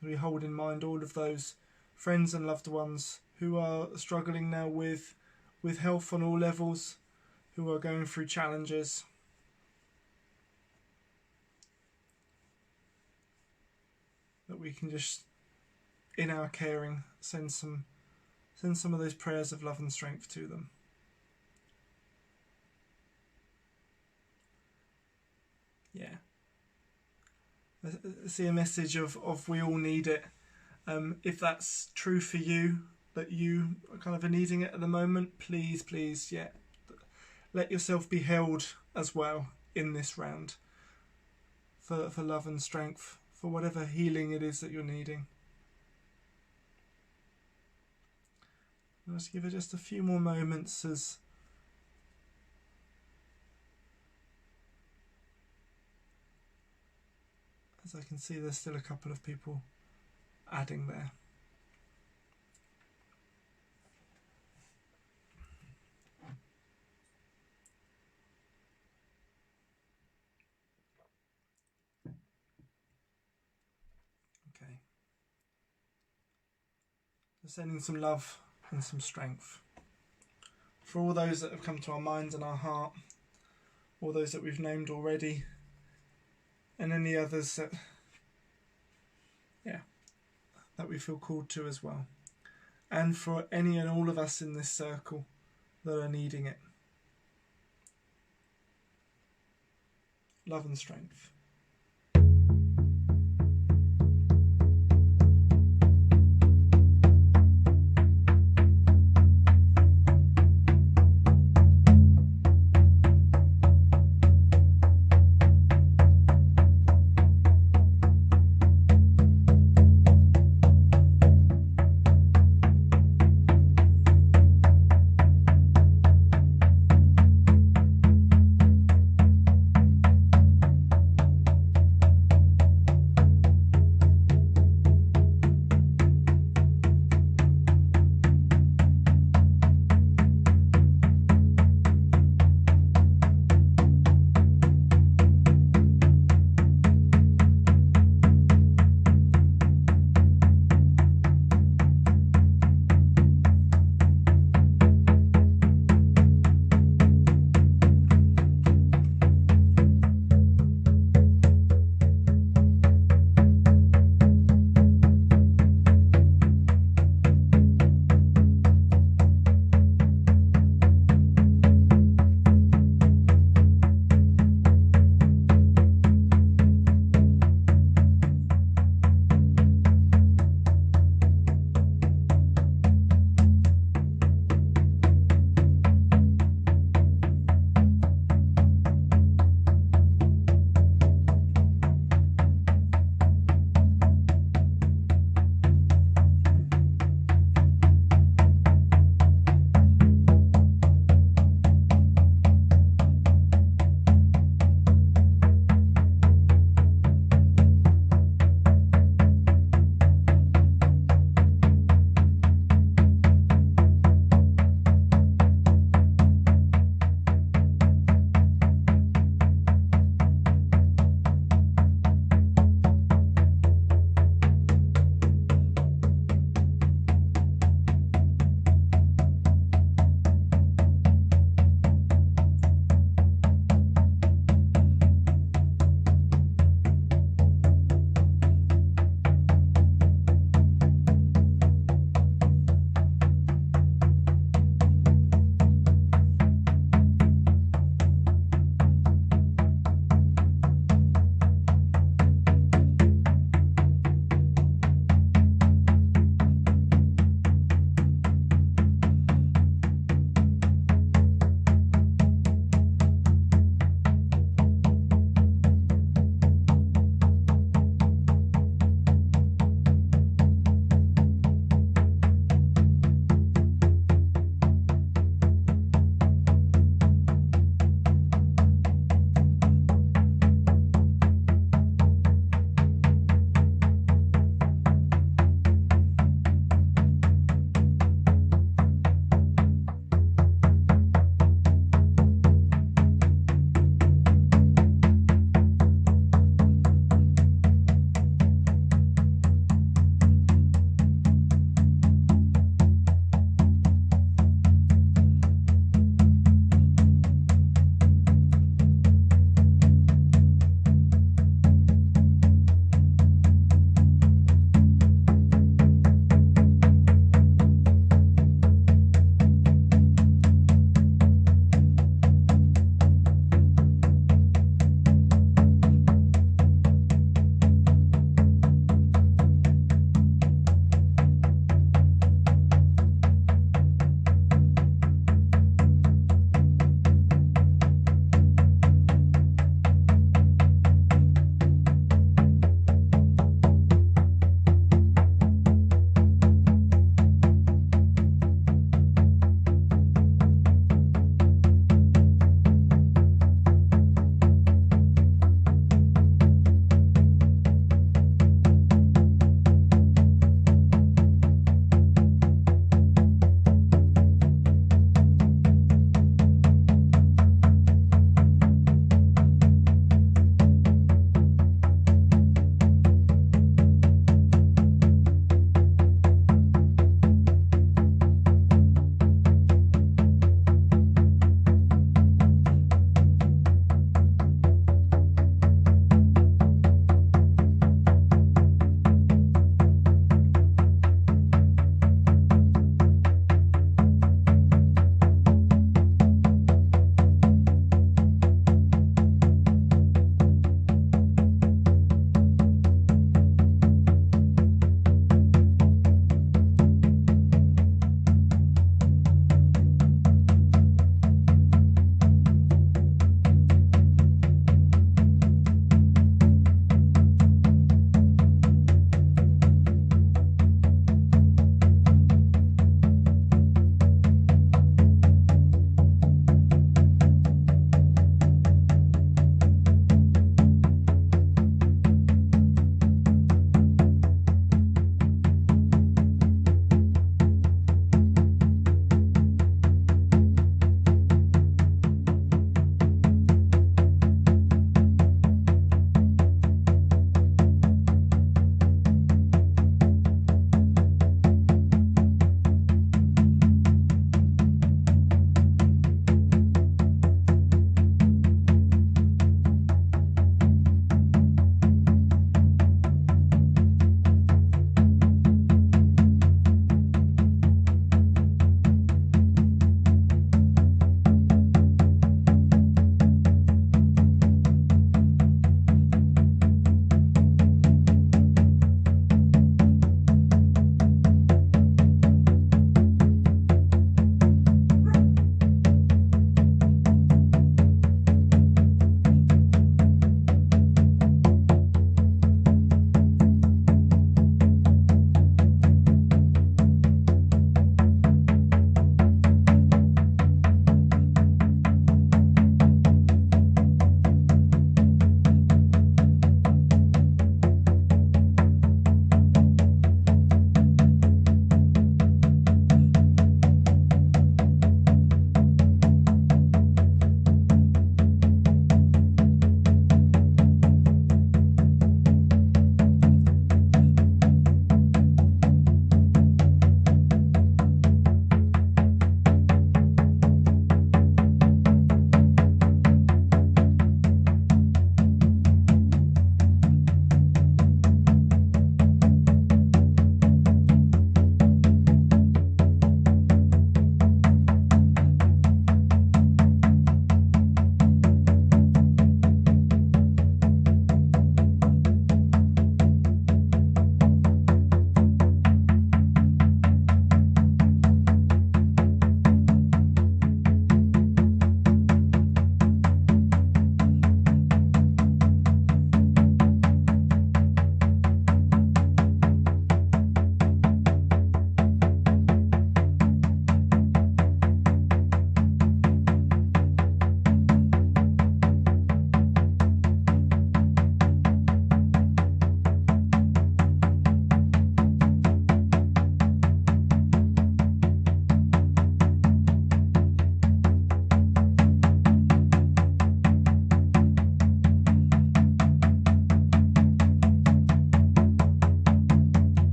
We hold in mind all of those friends and loved ones who are struggling now with health on all levels, who are going through challenges. That we can just, in our caring, send some of those prayers of love and strength to them. Yeah. I see a message of we all need it. If that's true for you, that you are kind of are needing it at the moment, please, yeah, let yourself be held as well in this round for love and strength, for whatever healing it is that you're needing. Let's give it just a few more moments as I can see there's still a couple of people adding there. Okay. So sending some love and some strength for all those that have come to our minds and our heart, all those that we've named already, and any others that we feel called to as well. And for any and all of us in this circle that are needing it. Love and strength.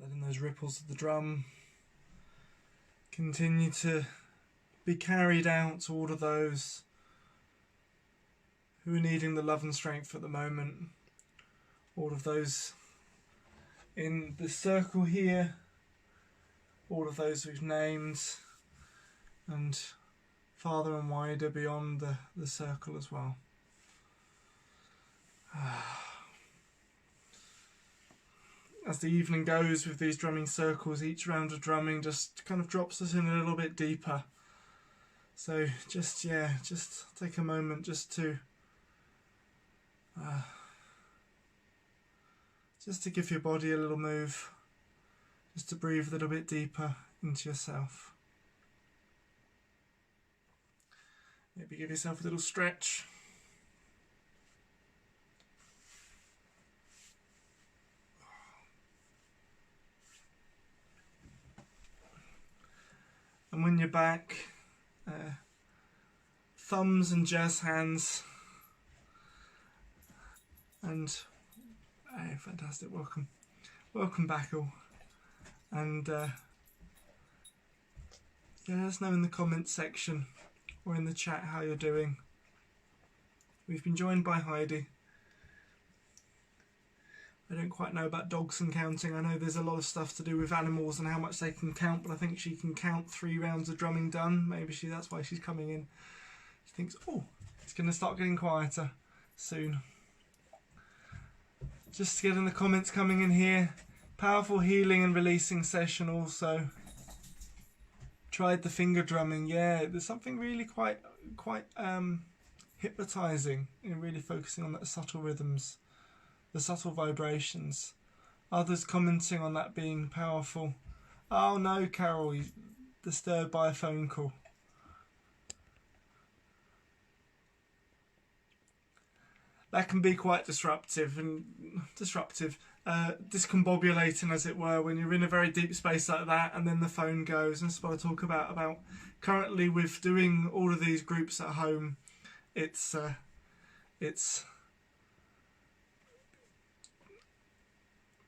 letting those ripples of the drum continue to be carried out to all of those who are needing the love and strength at the moment. All of those in the circle here, all of those we've named, and farther and wider beyond the circle as well. As the evening goes with these drumming circles, each round of drumming just kind of drops us in a little bit deeper. So just take a moment just to give your body a little move, just to breathe a little bit deeper into yourself. Maybe give yourself a little stretch. And when you're back, thumbs and jazz hands. And hey, fantastic, welcome back all. And let us know in the comments section or in the chat how you're doing. We've been joined by Heidi. I don't quite know about dogs and counting. I know there's a lot of stuff to do with animals and how much they can count, but I think she can count 3 rounds of drumming done. Maybe that's why she's coming in. She thinks, oh, it's going to start getting quieter soon. Just getting the comments coming in here. Powerful healing and releasing session also. Tried the finger drumming. Yeah, there's something really quite hypnotizing in really focusing on that subtle rhythms, the subtle vibrations. Others commenting on that being powerful. Oh no, Carol, you're disturbed by a phone call. That can be quite discombobulating, as it were, when you're in a very deep space like that and then the phone goes. And that's what I talk about currently with doing all of these groups at home. It's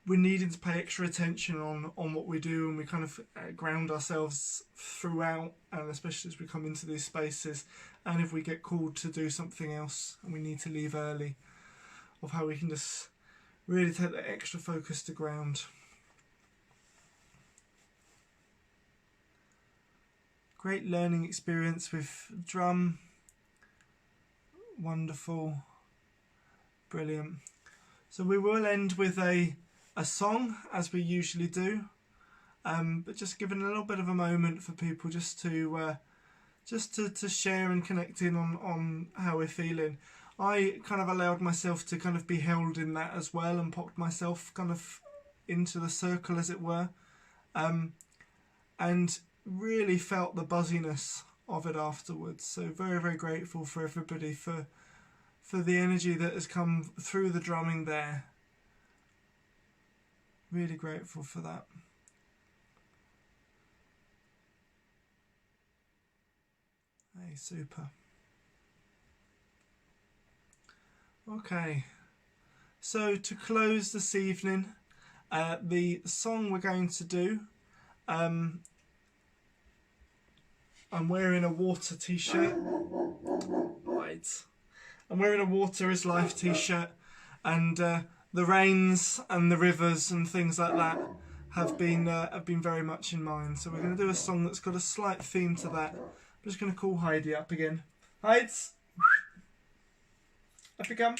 we're needing to pay extra attention on what we do, and we kind of ground ourselves throughout, and especially as we come into these spaces, and if we get called to do something else and we need to leave early, of how we can just really take that extra focus to ground. Great learning experience with drum. Wonderful. Brilliant. So we will end with a song, as we usually do, but just giving a little bit of a moment for people just to share and connect in on how we're feeling. I kind of allowed myself to kind of be held in that as well, and popped myself kind of into the circle, as it were, and really felt the buzziness of it afterwards. So very, very grateful for everybody for the energy that has come through the drumming there. Really grateful for that. Hey, super. Okay, so to close this evening, the song we're going to do, I'm wearing a water t-shirt. Right. I'm wearing a Water is Life t-shirt, and the rains and the rivers and things like that have been very much in mind. So we're going to do a song that's got a slight theme to that. I'm just going to call Heidi up again. Heids! Up you come.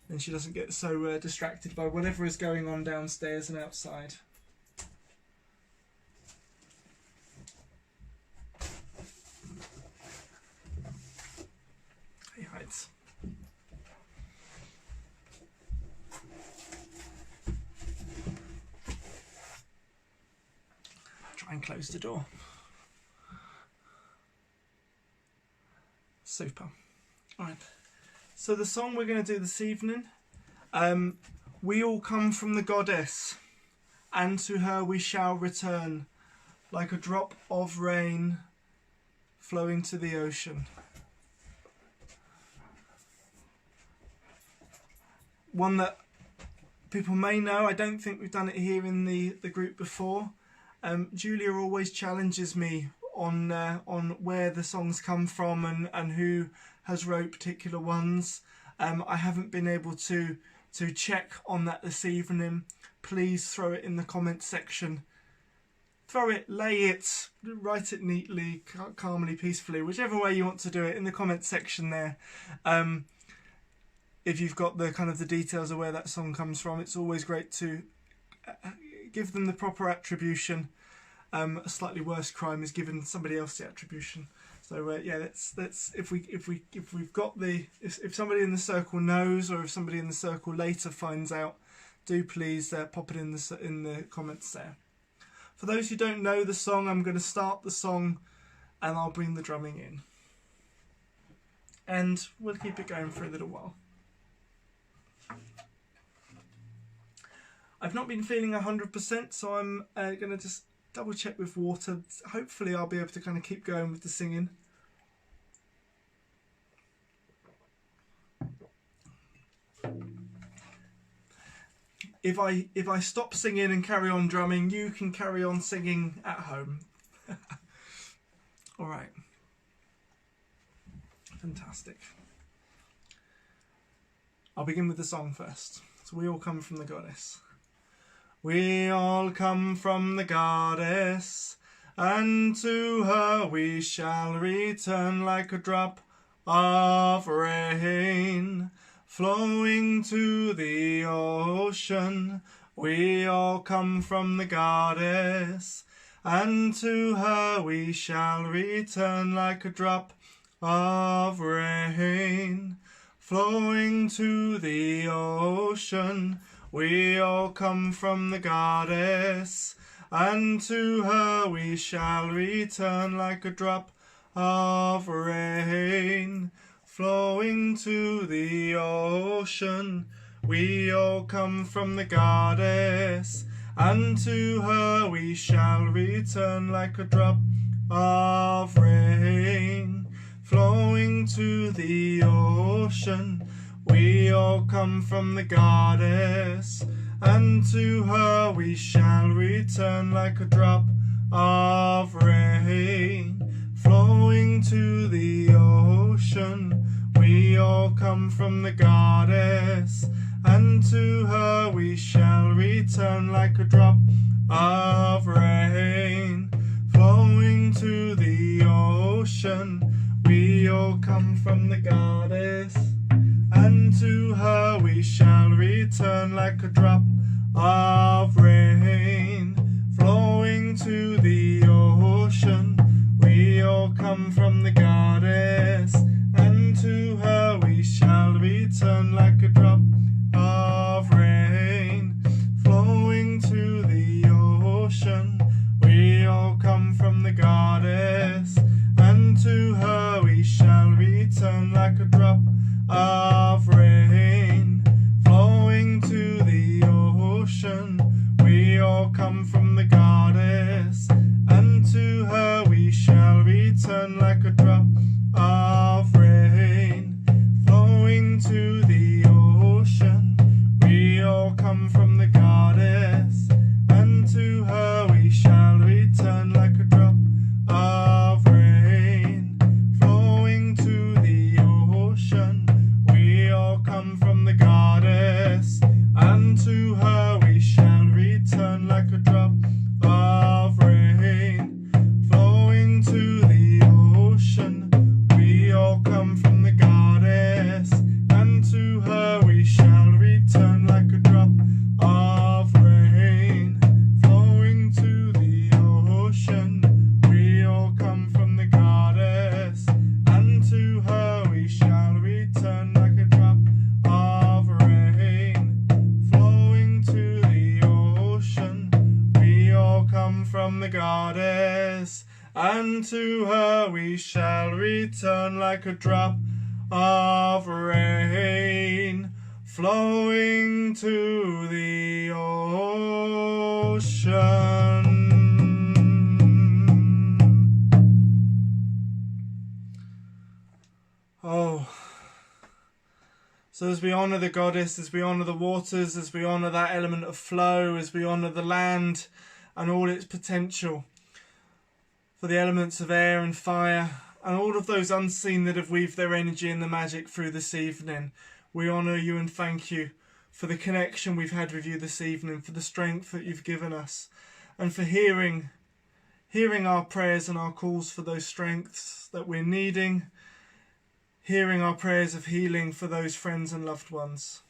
Then she doesn't get so distracted by whatever is going on downstairs and outside. Hey, Heids. Try and close the door. Super. Alright. So the song we're going to do this evening, we all come from the goddess, and to her we shall return, like a drop of rain flowing to the ocean. One that people may know, I don't think we've done it here in the group before. Julia always challenges me on where the songs come from and who has wrote particular ones. I haven't been able to check on that this evening. Please throw it in the comments section. Throw it, lay it, write it neatly, calmly, peacefully, whichever way you want to do it in the comments section there. If you've got the kind of the details of where that song comes from, it's always great to give them the proper attribution. A slightly worse crime is giving somebody else the attribution. So yeah, let's if we've got if somebody in the circle knows, or if somebody in the circle later finds out, do please pop it in the comments there. For those who don't know the song, I'm going to start the song and I'll bring the drumming in, and we'll keep it going for a little while. I've not been feeling 100%, so I'm going to just double check with water. Hopefully I'll be able to kind of keep going with the singing. If I stop singing and carry on drumming, you can carry on singing at home. All right. Fantastic. I'll begin with the song first. So we all come from the goddess. We all come from the goddess, and to her we shall return like a drop of rain flowing to the ocean. We all come from the goddess, and to her we shall return like a drop of rain flowing to the ocean. We all come from the goddess, and to her we shall return like a drop of rain flowing to the ocean. We all come from the goddess, and to her we shall return like a drop of rain flowing to the ocean. We all come from the goddess, and to her we shall return like a drop of rain flowing to the ocean. We all come from the goddess, and to her we shall return like a drop of rain flowing to the ocean. We all come from the goddess, and to her we shall return like a drop of rain flowing to the ocean. We all come from the goddess, and to her we shall return like a drop of rain flowing to the ocean. We all come from the goddess, and to her we shall return like a drop of rain flowing to the ocean. We all come from the goddess, and to her we shall return like a drop of rain flowing to the ocean. We all come from the goddess, and to her we shall return like a drop of rain flowing to the ocean. We all come from the goddess, and to her we shall return like a drop of rain flowing to the ocean. We all come from the goddess, and to her we shall return like a drop of rain flowing to the ocean. We all come from the goddess, and to her we shall return like a drop of rain flowing to the ocean. We all come from the goddess, and to her we shall return like a drop of rain flowing to the ocean. Oh, So as we honour the goddess, as we honour the waters, as we honour that element of flow, as we honour the land and all its potential, for the elements of air and fire, and all of those unseen that have weaved their energy and the magic through this evening, we honour you and thank you for the connection we've had with you this evening, for the strength that you've given us, and for hearing our prayers and our calls for those strengths that we're needing, hearing our prayers of healing for those friends and loved ones.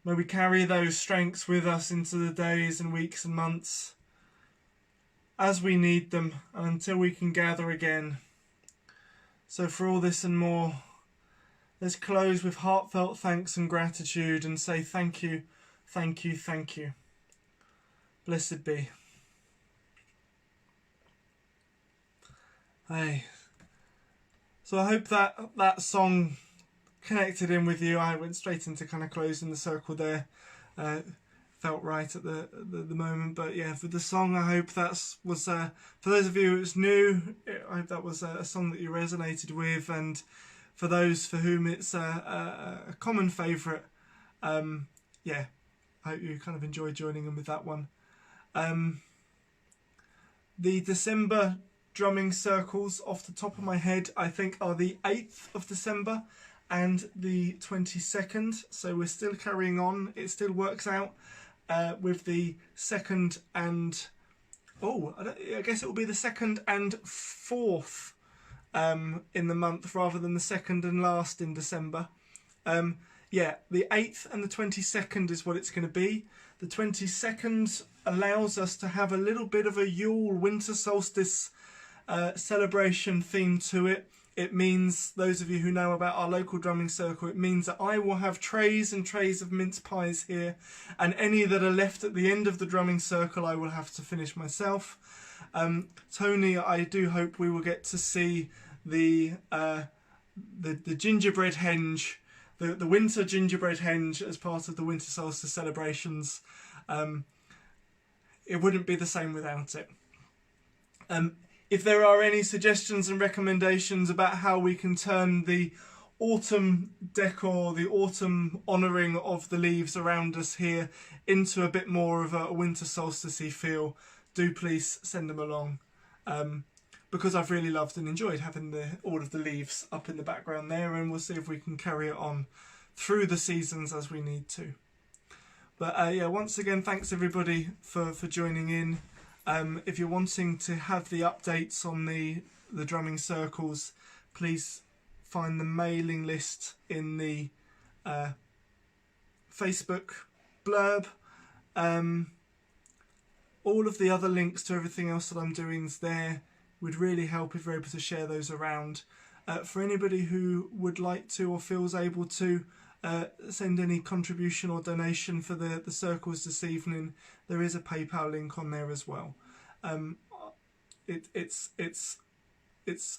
May we carry those strengths with us into the days and weeks and months as we need them and until we can gather again. So for all this and more, let's close with heartfelt thanks and gratitude and say thank you, thank you, thank you. Blessed be. Hey. So I hope that song connected in with you. I went straight into kind of closing the circle there. Felt right at the moment, but yeah, for the song, I hope that was for those of you who was new, I hope that was a song that you resonated with, and for those for whom it's a common favourite, yeah, I hope you kind of enjoyed joining in with that one. The December drumming circles, off the top of my head, I think are the 8th of December and the 22nd, so we're still carrying on. It still works out with the 2nd and I guess it will be the 2nd and 4th in the month rather than the 2nd and last in December. Yeah, the 8th and the 22nd is what it's going to be. The 22nd allows us to have a little bit of a Yule winter solstice celebration theme to it. It means, those of you who know about our local drumming circle, it means that I will have trays and trays of mince pies here, and any that are left at the end of the drumming circle I will have to finish myself. Tony, I do hope we will get to see the gingerbread henge, the winter gingerbread henge as part of the winter solstice celebrations. It wouldn't be the same without it. If there are any suggestions and recommendations about how we can turn the autumn decor, the autumn honouring of the leaves around us here into a bit more of a winter solstice-y feel, do please send them along. Because I've really loved and enjoyed having all of the leaves up in the background there, and we'll see if we can carry it on through the seasons as we need to. But yeah, once again, thanks everybody for joining in. If you're wanting to have the updates on the drumming circles, please find the mailing list in the Facebook blurb. All of the other links to everything else that I'm doing is there. Would really help if you're able to share those around. For anybody who would like to or feels able to send any contribution or donation for the circles this evening, there is a PayPal link on there as well. It's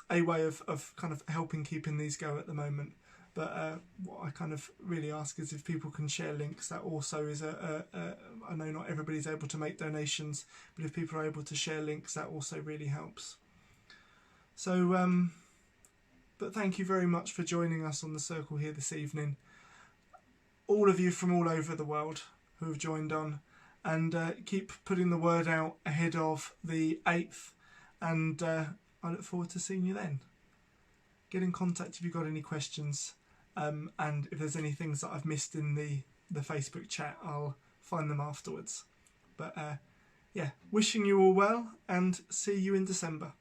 a way of kind of helping keeping these go at the moment. But what I kind of really ask is if people can share links. That also is I know not everybody's able to make donations, but if people are able to share links, that also really helps. So, but thank you very much for joining us on the circle here this evening. All of you from all over the world who have joined on, and keep putting the word out ahead of the 8th, and I look forward to seeing you then. Get in contact if you've got any questions, and if there's any things that I've missed in the Facebook chat, I'll find them afterwards. But yeah, wishing you all well, and see you in December.